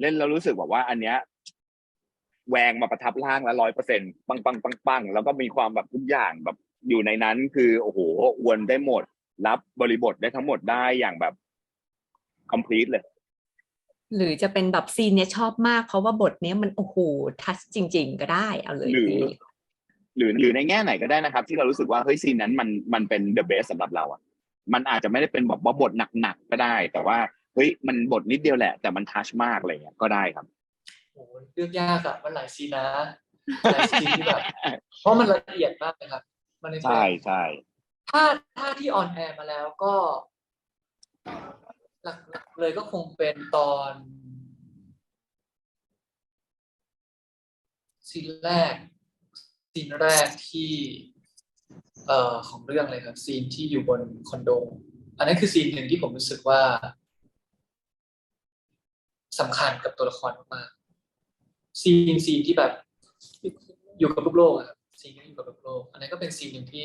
เล่นแล้วรู้สึกแบบว่าอันเนี้ยแวงมาประทับร่างแล้ว100%ปังแล้วก็มีความแบบทุกอย่างแบบอยู่ในนั้นคือโอ้โหวนได้หมดรับบริบทได้ทั้งหมดได้อย่างแบบ complete เลยหรือจะเป็นแบบซีนเนี้ยชอบมากเพราะว่าบทเนี้ยมันโอ้โหทัชจริงๆก็ได้เอาเลยหรือในแง่ไหนก็ได้นะครับที่เรารู้สึกว่าเฮ้ยซีนนั้นมันเป็น the best สำหรับเราอ่ะมันอาจจะไม่ได้เป็นแบบว่าบทหนักๆก็ได้แต่ว่าเฮ้ยมันบทนิดเดียวแหละแต่มันทัชมากอะไรเงี้ยก็ได้ครับโอ้เรื่องยากอะมันหลายซีนนะหลายซีนที่แบบเพราะมันละเอียดมากนะครับมันใช่ถ้าที่ออนแอร์มาแล้วก็หลักเลยก็คงเป็นตอนซีนแรกที่ของเรื่องเลยครับซีนที่อยู่บนคอนโดอันนั้นคือซีนหนึ่งที่ผมรู้สึกว่าสำคัญกับตัวละครมากๆซีนที่แบบอยู่กับลูกโลกครับซีนที่อยู่กับลูกโลกอันนั้นก็เป็นซีนหนึ่งที่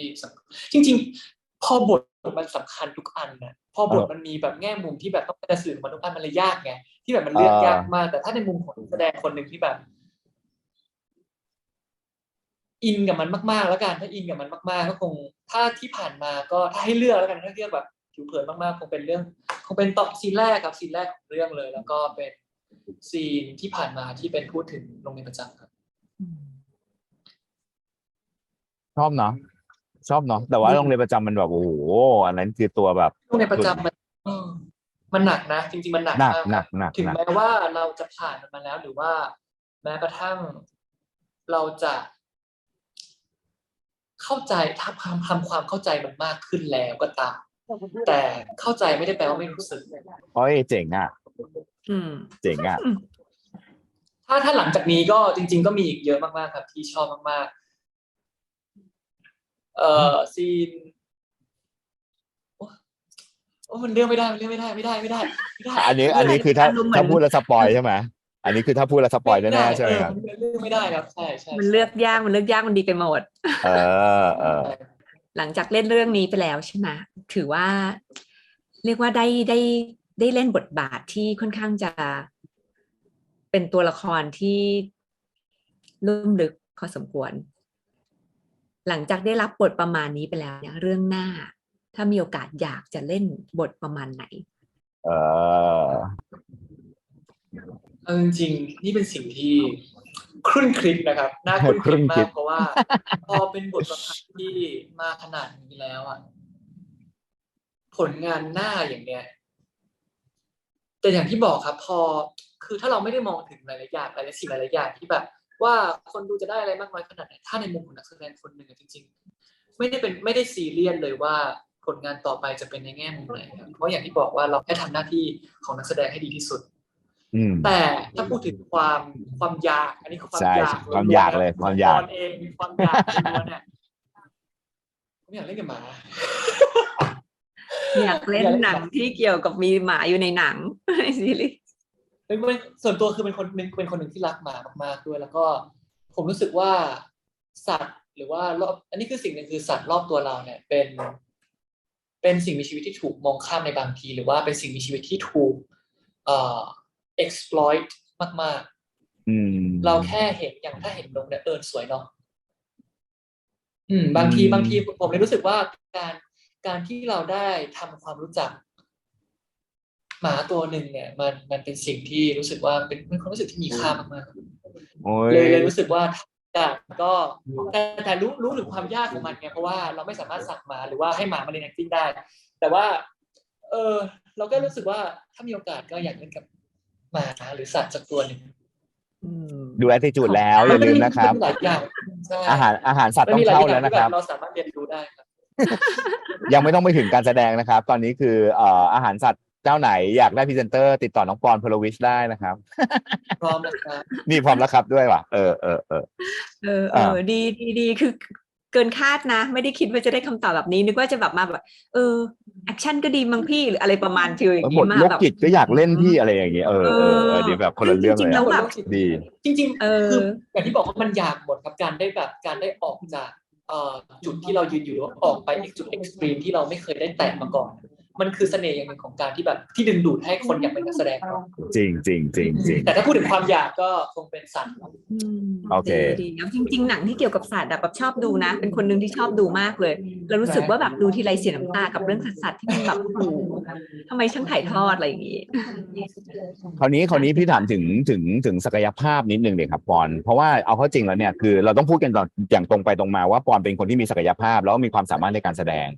จริงๆพอบทมันสำคัญทุกอันนะพอบทมันมีแบบแง่มุมที่แบบต้องจะสื่อมาทุกอันมันเลยยากไงที่แบบมันเลือกยากมากแต่ถ้าในมุมของแสดงคนหนึ่งที่แบบอินกับมันมากๆแล้วกันถ้าอินกับมันมากๆก็คงถ้าที่ผ่านมาก็ถ้าให้เลือกแล้วกันถ้าเลือกแบบผิวเผินมากๆคงเป็นตอนซีนแรกครับซีนแรกของเรื่องเลยแล้วก็เป็นซีนที่ผ่านมาที่เป็นพูดถึงโรงเรียนประจำครับชอบเนาะแต่ว่าโรงเรียนประจำมันแบบโอ้โหอันนั้นคือตัวแบบโรงเรียนประจำมันหนักนะจริงๆมันหนักมากถึงแม้ว่าเราจะผ่านมันมาแล้วหรือว่าแม้กระทั่งเราจะเข้าใจทำความเข้าใจมันมากขึ้นแล้วก็ตามแต่เข้าใจไม่ได้แปลว่าไม่รู้สึกโอ้ยเจ๋งอ่ะถ้าหลังจากนี้ก็จริงๆก็มีอีกเยอะมากๆครับที่ชอบมากๆซีนมันเรื่องไม่ได้อันนี้คือถ้าพูดแล้วสปอยใช่ไหมอันนี้คือถ้าพูดแล้วสปอยแน่ๆใช่ไหมครับเรื่องไม่ได้ครับใช่มันเลือกยากมันดีไปหมดหลังจากเล่นเรื่องนี้ไปแล้วใช่ไหมถือว่าเรียกว่าได้เล่นบทบาทที่ค่อนข้างจะ เป็นตัวละครที่ลุ่มลึกพอสมควร หลังจากได้รับบทประมาณนี้ไปแล้วเนี่ยเรื่องหน้า ถ้ามีโอกาสอยากจะเล่นบทประมาณไหน เออ เอาจริงๆนี่เป็นสิ่งที่ครุ่นคิดนะครับน่าครุ่นคิดมากเพราะว่า พอเป็นบทประพันธ์ที่มาขนาดนี้แล้วอ่ะผลงานหน้าอย่างเนี้ยแต่อย่างที่บอกครับพอคือถ้าเราไม่ได้มองถึงหลายๆอย่างหลายๆสิ่งหลายๆอย่างที่แบบว่าคนดูจะได้อะไรมากน้อยขนาดไหนถ้าในมุมของนักแสดงคนหนึ่งจริงๆไม่ได้ซีเรียสเลยว่าผลงานต่อไปจะเป็นในแง่มุมไหนครับเพราะอย่างที่บอกว่าเราแค่ทำหน้าที่ของนักแสดงให้ดีที่สุดแต่ถ้าพูดถึงความอยากอันนี้คือความอยาก ความอยากเลยความอยาก ตอนเองมีความอยากล้วนๆเนี่ยผมอยากเล่นกับหมา อยากเล่นหนังที่เกี่ยวกับมีหมาอยู่ในหนัง ในซีรีส์ เป็นส่วนตัวคือเป็นคนหนึ่งที่รักหมามากๆด้วยแล้วก็ผมรู้สึกว่าสัตว์หรือว่ารอบอันนี้คือสิ่งหนึ่งคือสัตว์รอบตัวเราเนี่ยเป็นสิ่งมีชีวิตที่ถูกมองข้ามในบางทีหรือว่าเป็นสิ่งมีชีวิตที่ถูกexploit มากๆเราแค่เห็นอย่างถ้าเห็นนกเนี่ยสวยเนาะบางทีผมเลยรู้สึกว่าการที่เราได้ทำความรู้จักหมาตัวหนึ่งเนี่ยมันเป็นสิ่งที่รู้สึกว่าเป็นความรู้สึกที่มีค่ามากๆเลยรู้สึกว่าก็แต่รู้ถึงความยากของมันไงเพราะว่าเราไม่สามารถสั่งหมาหรือว่าให้หมามาเรียน acting ได้แต่ว่าเราก็รู้สึกว่าถ้ามีโอกาสก็อยากเล่นกับหมาหรือสัตว์สักตัวหนึ่งดู attitude แล้วอย่าลืมนะครับอาหารสัตว์ต้องเข้าแล้วนะครับเราสามารถเรียนรู้ได้ครับ ยังไม่ต้องไปถึงการแสดงนะครับตอนนี้คืออาหารสัตว์เจ้าไหนอยากได้พรีเซนเตอร์ติดต่อน้องปอนพลวิชได้นะครับพร้อมนะครับนี่พร้อมแล้วครับด้วยว่ะดีคือเกินคาดนะไม่ได้คิดว่าจะได้คำตอบแบบนี้นึกว่าจะแบบมาแบบแอคชั่นก็ดีมั้งพี่หรืออะไรประมาณฟิลอย่างนี้มาแบบโรคจิตก็อยากเล่นพี่อะไรอย่างเงี้ยดีแบบคนละเรื่องเลยแล้วแบบดีจริงๆคืออย่างที่บอกว่ามันอยากหมดครับการได้ออกจากจุดที่เรายืนอยู่ออกไปอีกจุดเอ็กซ์ตรีมที่เราไม่เคยได้แตะมาก่อนมันคือเสน่ห์อย่างหนึ่งของการที่แบบที่ดึงดูดให้คนอยากเป็นนักแสดงจริงแต่ถ้าพูดถึงความอยากก็คงเป็นสัตว์โอเคดีแล้วจริงๆหนังที่เกี่ยวกับสัตว์แบบชอบดูนะเป็นคนนึงที่ชอบดูมากเลยแล้วรู้สึกว่าแบบดูทีไรเสียน้ำตากับเรื่องสัตว์ที่มันแบบโอ้ทำไมช่างถ่ายทอดอะไรอย่างนี้คราวนี้พี่ถามถึงศักยภาพนิดนึงเลยครับปอนเพราะว่าเอาเข้าจริงแล้วเนี่ยคือเราต้องพูดกันอย่างตรงไปตรงมาว่าปอนเป็นคนที่มีศักยภาพแล้วมีความสามารถในการแสดง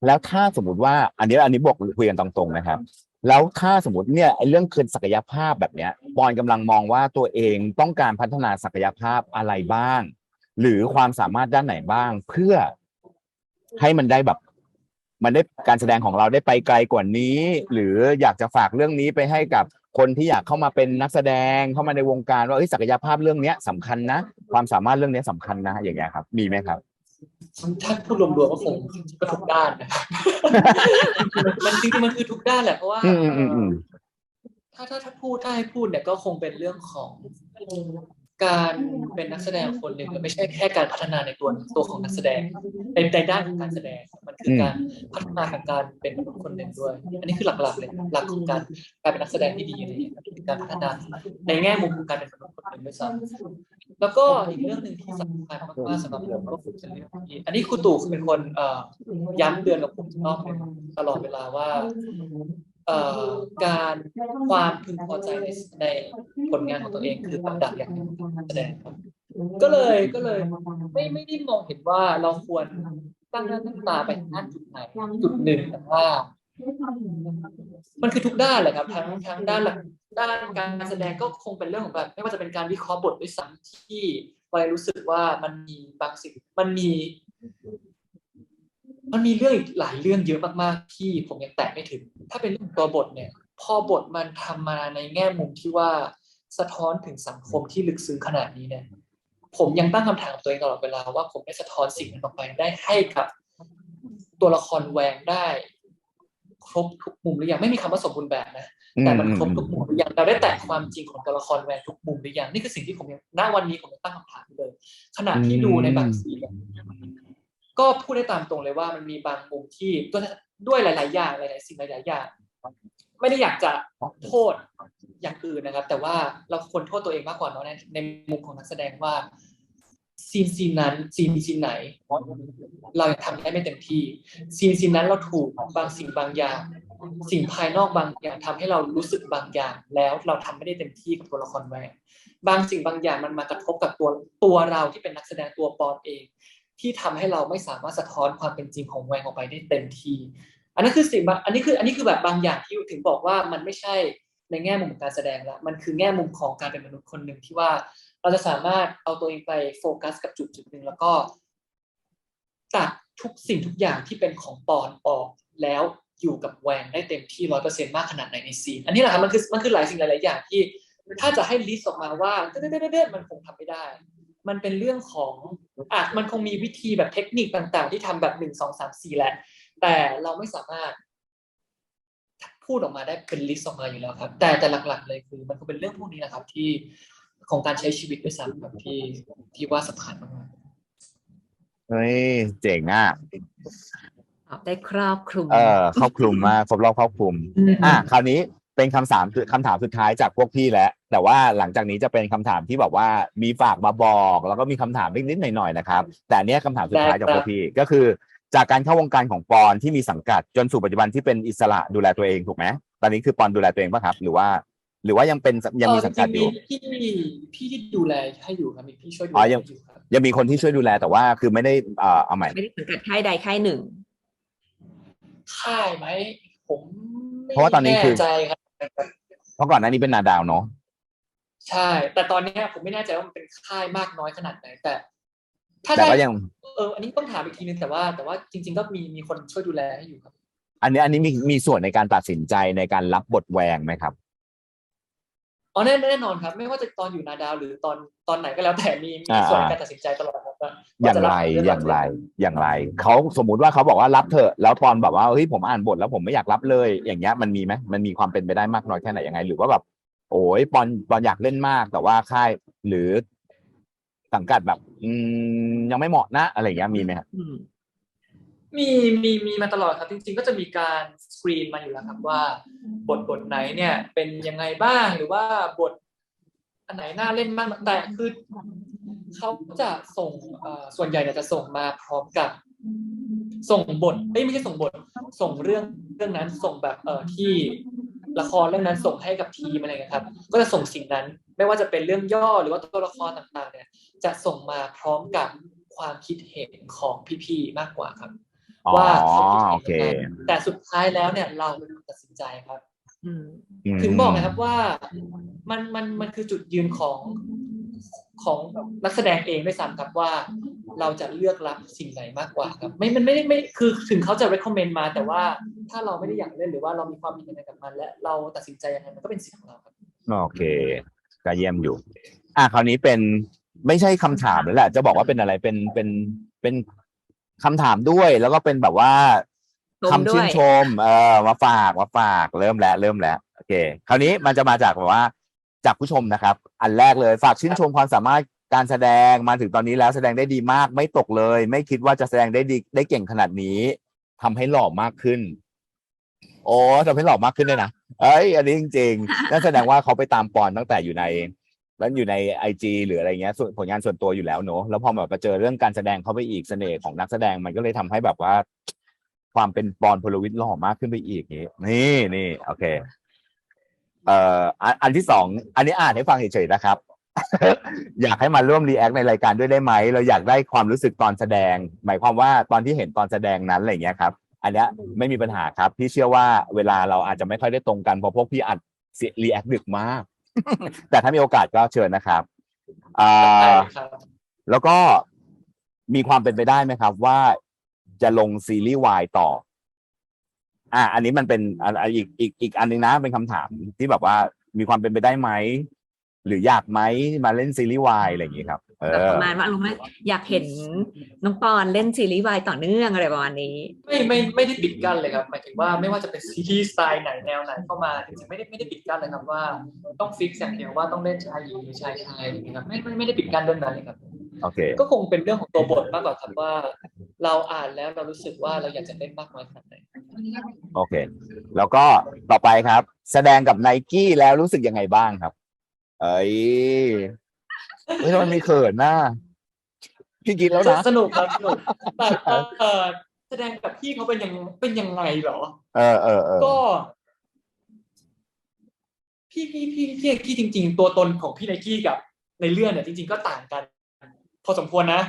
แล้วถ้าสมมติว่าอันนี้บอกคุยกันตรงๆนะครับแล้วถ้าสมมติเนี่ยไอ้เรื่องคืนศักยภาพแบบเนี้ยปอนกำลังมองว่าตัวเองต้องการพัฒนาศักยภาพอะไรบ้างหรือความสามารถด้านไหนบ้างเพื่อให้มันได้แบบมันได้การแสดงของเราได้ไปไกลกว่านี้หรืออยากจะฝากเรื่องนี้ไปให้กับคนที่อยากเข้ามาเป็นนักแสดงเข้ามาในวงการว่าศักยภาพเรื่องนี้สำคัญนะความสามารถเรื่องนี้สำคัญนะอย่างเงี้ยครับมีไหมครับถ้าพูดรวมๆก็คงก็ทุกด้านนะครับ มันจริงๆมันคือทุกด้านแหละเพราะว่าถ้าให้พูดเนี่ยก็คงเป็นเรื่องของการเป็นนักแสดงคนหนึ่งไม่ใช่แค่การพัฒนาในตัวของนักแสดงในด้านของการแสดงมันคือการพัฒนาของการเป็นมนุษย์คนหนึ่งด้วยอันนี้คือหลักๆเลยหลักของการเป็นนักแสดงที่ดีเลยการพัฒนาในแง่มุมของการเป็นมนุษย์คนหนึ่งด้วยซ้ำแล้วก็อีกเรื่องหนึ่งที่สำคัญมากๆสำหรับผมก็คือเรื่องที่อันนี้ครูตู่เป็นคนย้ำเตือนกับผมตลอดเวลาว่าการความพึงพอใจในผลงานของตัวเองคือกับดักอย่างหนึ่งแสดงก็เลยไม่ได้มองเห็นว่าเราควรตั้งหน้าตั้งตาไปด้านจุดไหนจุดหนึ่งแต่ว่ามันคือทุกด้านแหละครับทั้งด้านการแสดงก็คงเป็นเรื่องของแบบไม่ว่าจะเป็นการวิเคราะห์บทด้วยซ้ำที่เรารู้สึกว่ามันมีบางสิ่งมันมีเรื่องอีกหลายเรื่องเยอะมากๆที่ผมยังแตะไม่ถึงถ้าเป็นเรื่องตัวบทเนี่ยพอบทมันทำมาในแง่มุมที่ว่าสะท้อนถึงสังคมที่ลึกซึ้งขนาดนี้เนี่ยผมยังตั้งคำถามตัวเองตลอดเวลาว่าผมได้สะท้อนสิ่งนั้นออกไปได้ให้กับตัวละครแวงได้ครบทุกมุมหรือยังไม่มีคำว่าสมบูรณ์แบบนะแต่มันครบทุกมุมหรือยังเราได้แตะความจริงของตัวละครแวงทุกมุมหรือยังนี่คือสิ่งที่ผมยังณวันนี้ผมยังตั้งคำถามเลยขณะที่ดูในบางซีนก็พูดได้ตามตรงเลยว่ามันมีบางมุมที่ด้วยหลายๆอย่างหลายๆสิ่งหลายๆอย่างไม่ได้อยากจะโทษ อย่างอื่นนะครับแต่ว่าเราควรโทษตัวเองมากกว่าเนาะในมุมของนักแสดงว่าซีนนั้นซีนไหนเรายังทำได้ไม่เต็มที่ซีนนั้นเราถูกบางสิ่งบางอย่างสิ่งภายนอกบางอย่างทำให้เรารู้สึกบางอย่างแล้วเราทำไม่ได้เต็มที่กับตัวละครแวงบางสิ่งบางอย่างมันมากระทบกับตัวเราที่เป็นนักแสดงตัวปอนเองที่ทำให้เราไม่สามารถสะท้อนความเป็นจริงของแวงออกไปได้เต็มที่อันนี้คือแบบบางอย่างที่ถึงบอกว่ามันไม่ใช่ในแง่มุมของการแสดงละมันคือแง่มุมของการเป็นมนุษย์คนหนึ่งที่ว่าเราจะสามารถเอาตัวเองไปโฟกัสกับจุดหนึ่งแล้วก็ตัดทุกสิ่งทุกอย่างที่เป็นของปอนออกแล้วอยู่กับแวงได้เต็มที่ 100% มากขนาดไหนในซีนอันนี้แหละครับมันคือหลายสิ่งหลายอย่างที่ถ้าจะให้ลิสต์ออกมาว่ามันคงทำไม่ได้มันเป็นเรื่องของมันคงมีวิธีแบบเทคนิคต่างๆที่ทำแบบ1 2 3 4แหละแต่เราไม่สามารถพูดออกมาได้เป็นลิสต์ออกมาอยู่แล้วครับแต่หลักๆเลยคือมันก็เป็นเรื่องพวกนี้นะครับที่ของการใช้ชีวิตด้วยซ้ำแบบที่ว่าสำคัญมากเฮ้ยเจ๋งอ่ะตอบได้ครอบคลุมครอบคลุมมากครบรอบครอบคลุมคราวนี้เป็นคำถามสุดท้ายจากพวกพี่แล้วแต่ว่าหลังจากนี้จะเป็นคำถามที่แบบว่ามีฝากมาบอกแล้วก็มีคำถามนิดๆหน่อยๆนะครับแต่เนี้ยคำถามสุดท้ายจากพวกพี่ก็คือจากการเข้าวงการของปอนที่มีสังกัดจนสู่ปัจจุบันที่เป็นอิสระดูแลตัวเองถูกไหมตอนนี้คือปอนดูแลตัวเองป่ะครับหรือว่ายังมีสังกัดอยู่พี่ที่ดูแลให้อยู่ครับมีพี่ช่วยดูแลอยู่ครับยังมีคนที่ช่วยดูแลแต่ว่าคือไม่ได้เอาใหม่ไม่ได้สังกัดค่ายใดค่ายหนึ่งค่ายไหมผมเพราะว่าตอนนี้คือใจครับเพราะก่อนหน้านี้เป็นนาดาวเนาะใช่แต่ตอนนี้ผมไม่แน่ใจว่ามันเป็นค่ายมากน้อยขนาดไหนแต่ถ้าก็ยังอันนี้ต้องถามอีกทีนึงแต่ว่าจริงๆก็มีคนช่วยดูแลให้อยู่ครับอันนี้มีส่วนในการตัดสินใจในการรับบทแวงไหมครับอ๋อแน่นอนครับไม่ว่าจะตอนอยู่นาดาวหรือตอนไหนก็แล้วแต่มีส่วนในการตัดสินใจตลอดครับอย่างไรเขาสมมุติว่าเขาบอกว่ารับเถอะแล้วปอนแบบว่าเฮ้ยผมอ่านบทแล้วผมไม่อยากรับเลยอย่างเงี้ยมันมีไหมมันมีความเป็นไปได้มากน้อยแค่ไหนยังไงหรือว่าแบบโอ้ยปอนอยากเล่นมากแต่ว่าค่ายหรือสังกัดแบบยังไม่เหมาะนะอะไรอย่างเงี้ยมีไหมครับมีมาตลอดครับจริงๆก็จะมีการสกรีนมาอยู่แล้วครับว่าบทไหนเนี่ยเป็นยังไงบ้างหรือว่าบทอันไหนน่าเล่นบ้างแต่คือเขาจะส่งส่วนใหญ่จะส่งมาพร้อมกับส่งบทไม่ใช่ส่งบทส่งเรื่องนั้นส่งแบบที่ละครเรื่องนั้นส่งให้กับทีมอะไรเงี้ยครับก็จะส่งสิ่งนั้นไม่ว่าจะเป็นเรื่องย่อหรือว่าตัวละครต่างๆเนี่ยจะส่งมาพร้อมกับความคิดเห็นของพี่ๆมากกว่าครับว่าเขาคิดเห็นยังไงแต่สุดท้ายแล้วเนี่ยเราเป็นคนตัดสินใจครับถึงบอกนะครับว่ามันคือจุดยืนของนักแสดงเองด้วยซ้ำครับว่าเราจะเลือกรับสิ่งไหนมากกว่าครับมันไม่คือถึงเขาจะ recommend มาแต่ว่าถ้าเราไม่ได้อยากเล่นหรือว่าเรามีความคิดเห็นกับมันและเราตัดสินใจยังไงมันก็เป็นสิทธิ์ของเราครับโอเคก็เยี่ยมอยู่คราวนี้เป็นไม่ใช่คำถามแล้วแหละจะบอกว่าเป็นอะไรเป็นคำถามด้วยแล้วก็เป็นแบบว่าคำชื่นชมมาฝากเริ่มแล้วโอเคคราวนี้มันจะมาจากแบบว่าจากผู้ชมนะครับอันแรกเลยฝากชื่นชมความสามารถการแสดงมาถึงตอนนี้แล้วแสดงได้ดีมากไม่ตกเลยไม่คิดว่าจะแสดงได้ดีได้เก่งขนาดนี้ทำให้หล่อมากขึ้นโอ้ทำให้หล่อมากขึ้นเลยนะอันนี้จริงๆนั่นแสดงว่าเขาไปตามปอนตั้งแต่อยู่ในIG หรืออะไรเงี้ยผลงานส่วนตัวอยู่แล้วเนอะแล้วพอแบบมาเจอเรื่องการแสดงเข้าไปอีกเสน่ห์ของนักแสดงมันก็เลยทำให้แบบว่าความเป็นปอนพลวิทย์หล่อมากขึ้นไปอีกนี่โอเคอันที่สองอันนี้อ่านให้ฟังเฉยๆนะครับ อยากให้มาร่วมรีแอคในรายการด้วยได้ไหมเราอยากได้ความรู้สึกตอนแสดงหมายความว่าตอนที่เห็นตอนแสดงนั้นอะไรเงี้ยครับอันเนี้ยไม่มีปัญหาครับพี่เชื่อว่าเวลาเราอาจจะไม่ค่อยได้ตรงกันเพราะพวกพี่อัดรีแอคดึกมาก แต่ถ้ามีโอกาสก็เชิญนะครับแล้วก็มีความเป็นไปได้ไหมครับว่าจะลงซีรีส์วายต่ออันนี้มันเป็นอีกอันนึงนะเป็นคำถามที่แบบว่ามีความเป็นไปได้ไหมหรืออยากไหมมาเล่นซีรีส์วายอะไรอย่างนี้ครับประมาณว่ารู้ไหมอยากเห็นน้องปอนเล่นซีรีส์วายต่อเนื่องอะไรประมาณนี้ไม่ได้ปิดกั้นเลยครับหมายถึงว่าไม่ว่าจะเป็นซีรีส์สไตล์ไหนแนวไหนเข้ามาจริงๆไม่ได้ปิดกั้นเลยครับว่าต้องฟิกอย่างเดียวว่าต้องเล่นชายหญิงหรือชายนะครับไม่ได้ปิดกั้นเรื่องนั้นเลยครับโอเคก็คงเป็นเรื่องของตัวบทมากกว่าครับว่าเราอ่านแล้วเรารู้สึกว่าเราอยากจะเล่นมากน้อยขนาดไหน โอเค แล้วก็ต่อไปครับ แสดงกับไนกี้แล้วรู้สึกยังไงบ้างครับ เอ้ยทำไมมีเขินหน้าพี่กินแล้วนะ สนุกครับสนุกแต่แสดงกับพี่เขาเป็นยังไงเหรอ ก็ พี่จริงๆตัวตนของพี่ไนกี้กับในเรื่องเนี่ยจริงๆก็ต่างกันพอสมควรนะ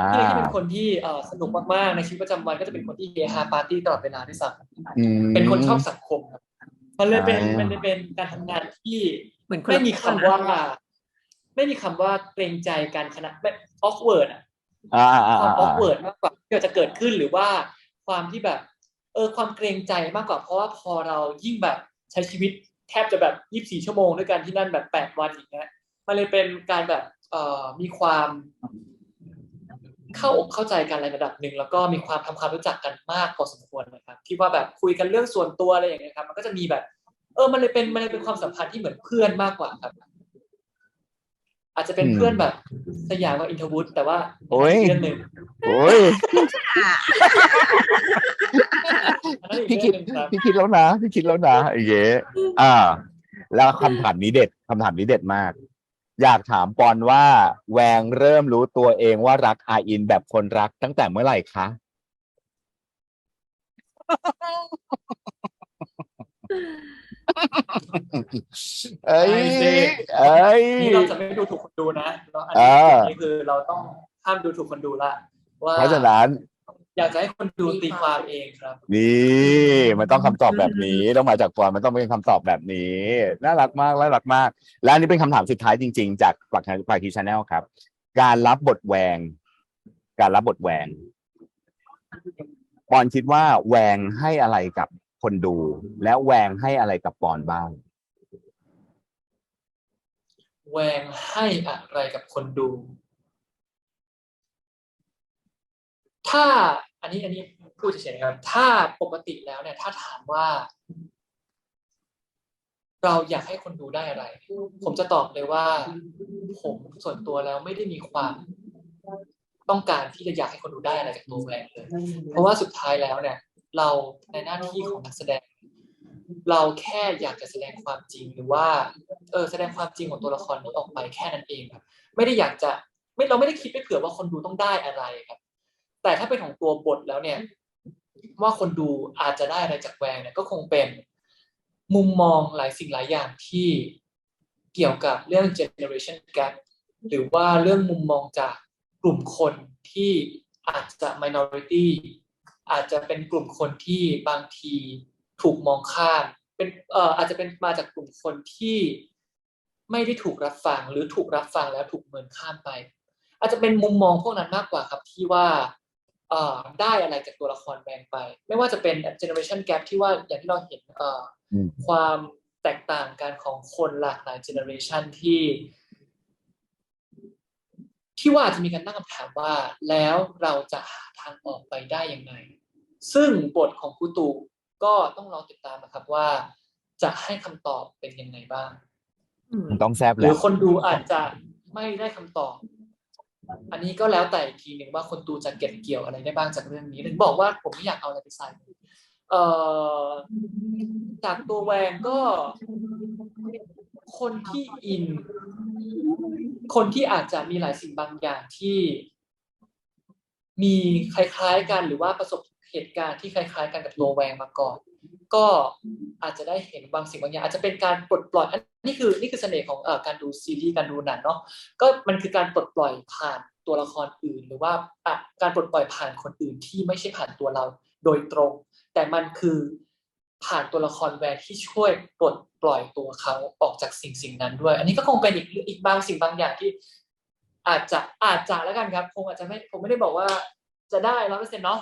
พี่ไนกี้เป็นคนที่สนุกมากๆในชีวิตประจำวันก็จะเป็นคนที่เฮฮาปาร์ตี้ตลอดเวลาด้วยซ้ำเป็นคนชอบสังคมครับมันเลยเป็นการทำงานที่ไม่มีคำว่าเกรงใจกันขนาดแบบออกเวิร์ดความออกเวิร์ดมากกว่าที่จะเกิดขึ้นหรือว่าความที่แบบความเกรงใจมากกว่าเพราะว่าพอเรายิ่งแบบใช้ชีวิตแทบจะแบบ24ชั่วโมงด้วยกันที่นั่นแบบ8วันอย่างเงี้ยมันเลยเป็นการแบบมีความเข้าอกเข้าใจกันในระดับหนึ่งแล้วก็มีความทำความรู้จักกันมากพอสมควรนะครับที่ว่าแบบคุยกันเรื่องส่วนตัวอะไรอย่างเงี้ยครับมันก็จะมีแบบมันเลยเป็นความสัมพันธ์ที่เหมือนเพื่อนมากกว่าครับอาจจะเป็นเพื่อนแบบสยามกับอินทวุฒิแต่ว่าอีกเรื่องหนึ่งพี่คิดแล้วนะไอ้เย้แล้วคำถามนี้เด็ดมาก อยากถามปอนว่าแวงเริ่มรู้ตัวเองว่ารักอาอินแบบคนรักตั้งแต่เมื่อไหร่คะเอ้ยนี่เราจะไม่ดูถูกคนดูนะอันนี้คือเราต้องห้ามดูถูกคนดูละว่าเพราะฉะนั้นอยากจะให้คนดูตีความเองครับนี่มันต้องคำตอบแบบนี้ต้องมาจากปอนมันต้องเป็นคำตอบแบบนี้น่ารักมากและอันนี้เป็นคำถามสุดท้ายจริงๆจากปากทีชาแนลครับการรับบทแวงปอนคิดว่าแวงให้อะไรกับคนดูแล้วแวงให้อะไรกับปอนบ้างแวงให้อะไรกับคนดูถ้าอันนี้พูดเฉยๆนะครับถ้าปกติแล้วเนี่ยถ้าถามว่าเราอยากให้คนดูได้อะไรผมจะตอบเลยว่าผมส่วนตัวแล้วไม่ได้มีความต้องการที่จะอยากให้คนดูได้อะไรจากตัวแวงเลยเพราะว่าสุดท้ายแล้วเนี่ยเราในหน้าที่ของนักแสดงเราแค่อยากจะแสดงความจริงหรือว่าแสดงความจริงของตัวละครนี้ออกไปแค่นั้นเองครับไม่ได้อยากจะเราไม่ได้คิดไปเผื่อว่าคนดูต้องได้อะไรครับแต่ถ้าเป็นของตัวบทแล้วเนี่ยว่าคนดูอาจจะได้อะไรจากแวงเนี่ยก็คงเป็นมุมมองหลายสิ่งหลายอย่างที่เกี่ยวกับเรื่อง generation gap หรือว่าเรื่องมุมมองจากกลุ่มคนที่อาจจะ minority อาจจะเป็นกลุ่มคนที่บางทีถูกมองข้ามเป็นอาจจะเป็นมาจากกลุ่มคนที่ไม่ได้ถูกรับฟังหรือถูกรับฟังแล้วถูกเมินข้ามไปอาจจะเป็นมุมมองพวกนั้นมากกว่าครับที่ว่าได้อะไรจากตัวละครแบงไปไม่ว่าจะเป็น generation gap ที่ว่าอย่างที่เราเห็นความแตกต่างกันของคนหลากหลาย generation ที่ว่าจะมีการตั้งคำถามว่าแล้วเราจะหาทางออกไปได้ยังไงซึ่งบทของครูตู่ก็ต้องรอติดตามนะครับว่าจะให้คำตอบเป็นยังไงบ้างต้องแซบหรือคนดูอาจจะไม่ได้คำตอบอันนี้ก็แล้วแต่อีกทีหนึ่งว่าคนดูจะเก็บเกี่ยวอะไรได้บ้างจากเรื่องนี้ถึงบอกว่าผมไม่อยากเอาอะไรไปใส่จากตัวแวงก็คนที่อินคนที่อาจจะมีหลายสิ่งบางอย่างที่มีคล้ายๆกันหรือว่าประสบเหตุการณ์ที่คล้ายๆกันกับตัวแวงมาก่อนก็อาจจะได้เห็นบางสิ่งบางอย่างอาจจะเป็นการปลดปล่อยนี่คือเสน่ห์ของการดูซีรีส์การดูหนังเนาะก็มันคือการปลดปล่อยผ่านตัวละครอื่นหรือว่าการปลดปล่อยผ่านคนอื่นที่ไม่ใช่ผ่านตัวเราโดยตรงแต่มันคือผ่านตัวละครแวร์ที่ช่วยปลดปล่อยตัวเขาออกจากสิ่งนั้นด้วยอันนี้ก็คงเป็นอีกบางสิ่งบางอย่างที่อาจจะแล้วกันครับผมไม่ได้บอกว่าจะได้ 100% เนาะ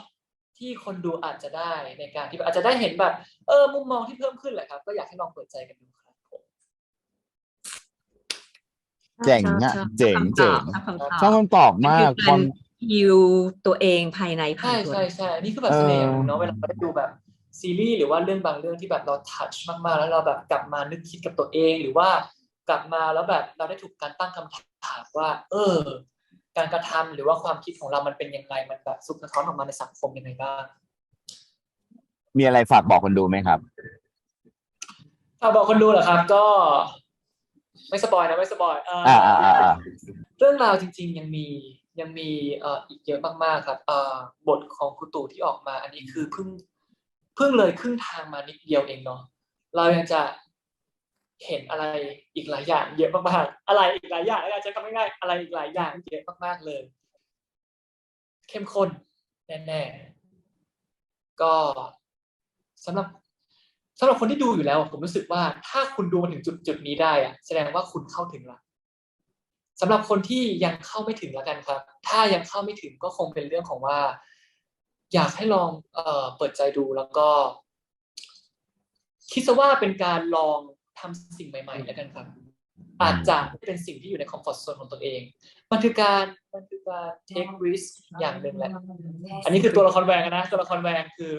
ที่คนดูอาจจะได้ในการที่อาจจะได้เห็นแบบมุมมองที่เพิ่มขึ้นแหละครับก็อยากให้ลองเปิดใจกันดูครับผมเจ๋งอ่ะเจ๋งชอบคำตอบมากความฮิวตัวเองภายในใช่นี่คือแบบเสน่ห์เนาะเวลาเราได้ดูแบบซีรีส์หรือว่าเรื่องบางเรื่องที่แบบเราทัชมากๆแล้วเราแบบกลับมานึกคิดกับตัวเองหรือว่ากลับมาแล้วแบบเราได้ถูกการตั้งคำถามว่าการกระทำหรือว่าความคิดของเรามันเป็นยังไงมันแบบสุกสะท้อนออกมาในสังคมยังไงบ้าง มีอะไรฝากบอกคนดูไหมครับ บอกคนดูเหรอครับก็ไม่สปอยนะไม่สปอยเรื่องราวจริงๆยังมีอีกเยอะมากๆครับบทของครูตู่ที่ออกมาอันนี้คือเพิ่งเลยครึ่งทางมานิดเดียวเองเนาะเรายังจะเห็นอะไรอีกหลายอย่างเยอะมากๆอะไรอีกหลายอย่างแล้วใช้คำง่ายๆอะไรอีกหลายอย่างเยอะมากๆเลยเข้มข้นแน่ๆก็สำหรับคนที่ดูอยู่แล้วผมรู้สึกว่าถ้าคุณดูมาถึงจุดนี้ได้อะแสดงว่าคุณเข้าถึงละสำหรับคนที่ยังเข้าไม่ถึงแล้วกันครับถ้ายังเข้าไม่ถึงก็คงเป็นเรื่องของว่าอยากให้ลองเปิดใจดูแล้วก็คิดซะว่าเป็นการลองทำสิ่งใหม่ๆแล้วกันครับอาจจะเป็นสิ่งที่อยู่ในคอมฟอร์ตโซนของตัวเองมันคือการtake risk อย่างหนึ่งแหละอันนี้คือตัวละครแวงนะตัวละครแวงคือ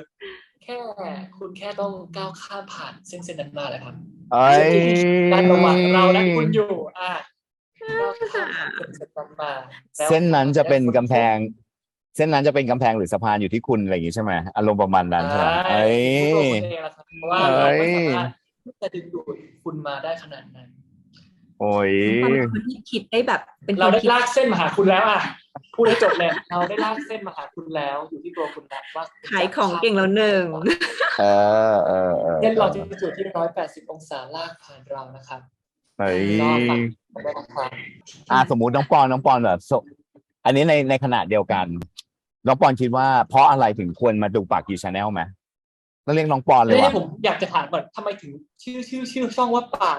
คุณแค่ต้องก้าวข้ามผ่านเส้นนั้นมาเลยครับด้านระหว่างเราและคุณอยู่ก้าวข้ามผ่านเส้นนั้นมาเส้นนั้นจะเป็นกำแพงเส้นนั้นจะเป็นกำแพงหรือสะพานอยู่ที่คุณอะไรอย่างนี้ใช่ไหมอารมณ์ประมาณนั้นใช่ไหมตัวคุณเองละครับเพราะว่าเราไม่สามารถจะดึงดูดคุณมาได้ขนาดนั้นโอ้ยคนที่คิดได้แบบเป็นเราได้ลากเส้นมาหาคุณแล้วพูดให้จบเลยเราได้ลากเส้นมาหาคุณแล้วอยู่ที่ตัวคุณนะว่าขายของเก่งแล้วหนึ่งเส้นเราจะจุดที่180องศาลากผ่านเรานะครับสมมุติน้องปอนแบบอันนี้ในขณะเดียวกันน้องปอนคิดว่าเพราะอะไรถึงควรมาดูปากกีชาแนลไหมต้องเรียกน้องปอนเลยว่ะผมอยากจะถามก่อนทำไมถึงชื่อช่องว่าปา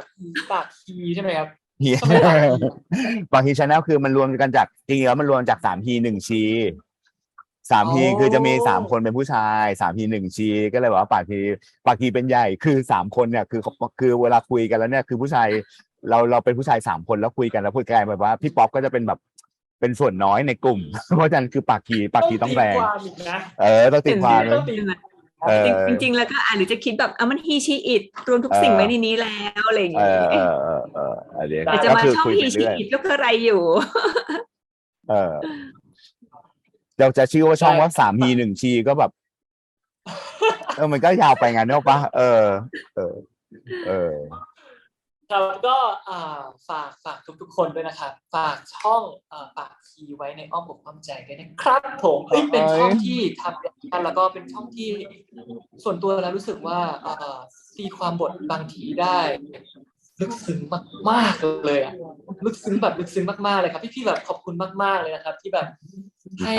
กคีใช่ไหมครับปากกีชาแนลคือมันรวมกันจากจริงๆแล้วมันรวมจาก3 ที 1 ชี3 ทีคือจะมี3 คนเป็นผู้ชาย3 ที 1 ชีก็เลยบอกว่าปากกีเป็นใหญ่คือ3 คนเนี่ยคือเวลาคุยกันแล้วเนี่ยคือผู้ชายเราเป็นผู้ชาย3 คนแล้วคุยกันแล้วพูดกันแบบว่าพี่ป๊อปก็จะเป็นแบบเป็นส่วนน้อยในกลุ่มเพราะฉะนั้นคือปากกีต้องแรงต้องตีความจริงๆแล้วก็หรือจะคิดแบบมันฮีชีอิดรวมทุกสิ่งไว้ในนี้แล้วอะไรอย่างเงี้ยจะมาช่องฮีชีอิดก็คืออะไรอยู่เราจะชื่อว่าช่องว่า3 ที 1 ชีก็แบบมันก็ยาวไปงั้นเนอะปะครับก็ฝากทุกคนด้วยนะครับฝากช่องปากคีไว้ในอ้อมอกอ้อมใจด้วยนะครับผมเป็นช่องที่ทำกันแล้วก็เป็นช่องที่ส่วนตัวแล้วรู้สึกว่าตีความบทบางทีได้ลึกซึ้งมากๆเลยลึกซึ้งมากๆเลยครับพี่แบบขอบคุณมากๆเลยนะครับที่แบบให้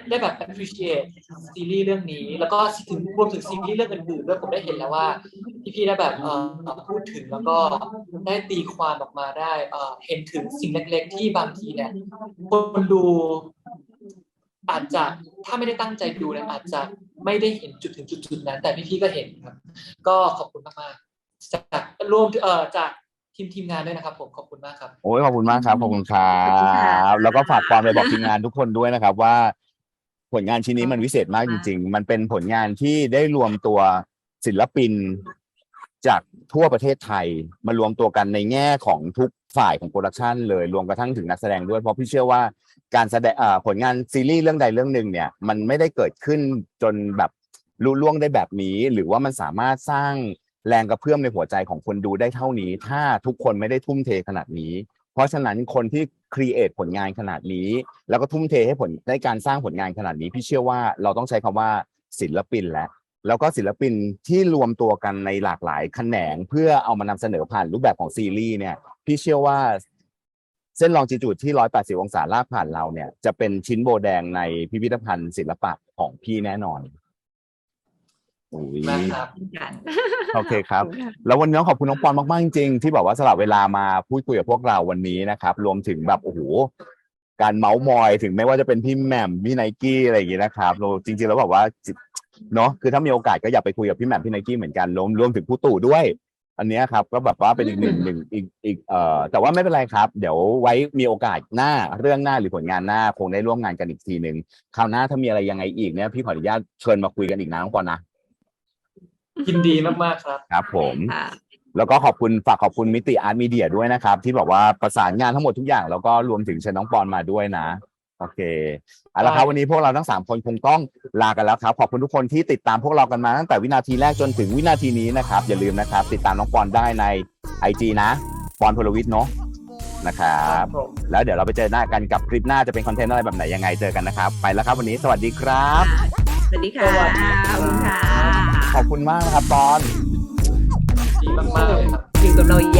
ได้แบบ appreciate ซีรีส์เรื่องนี้แล้วก็รวมถึงซีรีส์เรื่องอื่นๆด้วยผมได้เห็นแล้วว่าพี่ได้แบบพูดถึงแล้วก็ได้ตีความออกมาได้เห็นถึงสิ่งเล็กๆที่บางทีเนี่ยคนดูอาจจะถ้าไม่ได้ตั้งใจดูเนี่ยอาจจะไม่ได้เห็นจุดนั้นแต่พี่ก็เห็นครับก็ขอบคุณมากๆจากรวมจากทีมงานด้วยนะครับผมขอบคุณมากครับโอ้ยขอบคุณมากครับขอบคุณครับแล้วก็ฝากความไปบอกทีมงานทุกคนด้วยนะครับว่าผลงานชิ้นนี้มันวิเศษมากจริงๆมันเป็นผลงานที่ได้รวมตัวศิลปินจากทั่วประเทศไทยมารวมตัวกันในแง่ของทุกฝ่ายของโปรดักชันเลยรวมกระทั่งถึงนักแสดงด้วยเพราะพี่เชื่อว่าการแสดงผลงานซีรีส์เรื่องใดเรื่องหนึ่งเนี่ยมันไม่ได้เกิดขึ้นจนแบบลุล่วงได้แบบนี้หรือว่ามันสามารถสร้างแรงกระเพื่อมในหัวใจของคนดูได้เท่านี้ถ้าทุกคนไม่ได้ทุ่มเทขนาดนี้เพราะฉะนั้นคนที่ครีเอทผลงานขนาดนี้แล้วก็ทุ่มเทให้ในการสร้างผลงานขนาดนี้พี่เชื่อว่าเราต้องใช้คำว่าศิลปินแล้วก็ศิลปินที่รวมตัวกันในหลากหลายแขนงเพื่อเอามานำเสนอผ่านรูปแบบของซีรีส์เนี่ยพี่เชื่อว่าเส้นลองจิจูดที่180องศาลากผ่านเราเนี่ยจะเป็นชิ้นโบแดงในพิพิธภัณฑ์ศิลปะของพี่แน่นอนโอเคครับแล้ววันนี้ขอบคุณน้องปอนมากๆจริงๆที่แบบว่าสละเวลามาพูดคุยกับพวกเราวันนี้นะครับรวมถึงแบบโอ้โหการเมาส์มอยถึงไม่ว่าจะเป็นพี่แหม่มพี่ไนกี้อะไรอย่างงี้นะครับจริงๆแล้วแบบว่าเนาะคือถ้ามีโอกาสก็อยากไปคุยกับพี่แหม่มพี่ไนกี้เหมือนกันรวมถึงผู้ตู่ด้วยอันนี้ครับก็แบบว่าเป็นอีกหนึ่งอีกแต่ว่าไม่เป็นไรครับเดี๋ยวไว้มีโอกาสหน้าเรื่องหน้าหรือผลงานหน้าคงได้ร่วมงานกันอีกทีหนึ่งคราวหน้าถ้ามีอะไรยังไงอีกเนี่ยพี่ขออนุญาตเชิญมาคุยกันอีกนะน้องปอนนะยินดีมากๆครับครับผมแล้วก็ฝากขอบคุณมิติอาร์ตมีเดียด้วยนะครับที่บอกว่าประสานงานทั้งหมดทุกอย่างแล้วก็รวมถึงเชิญน้องปอนมาด้วยนะ โอเคเอาละครับวันนี้พวกเราทั้ง3คนคงต้องลากันแล้วครับขอบคุณทุกคนที่ติดตามพวกเรากันมาตั้งแต่วินาทีแรกจนถึงวินาทีนี้นะครับอย่าลืมนะครับติดตามน้องปอนได้ใน IG นะปอนพลวิทย์เนาะนะครับแล้วเดี๋ยวเราไปเจอหน้ากันกับคลิปหน้าจะเป็นคอนเทนต์อะไรแบบไหนยังไงเจอกันนะครับไปแล้วครับวันนี้สวัสดีครับ สวัสดีค่ะ สวัสดีครับ ขอบคุณค่ะ ขอบคุณมากนะครับปอน ดีมากๆเลยครับ อยู่กับเราย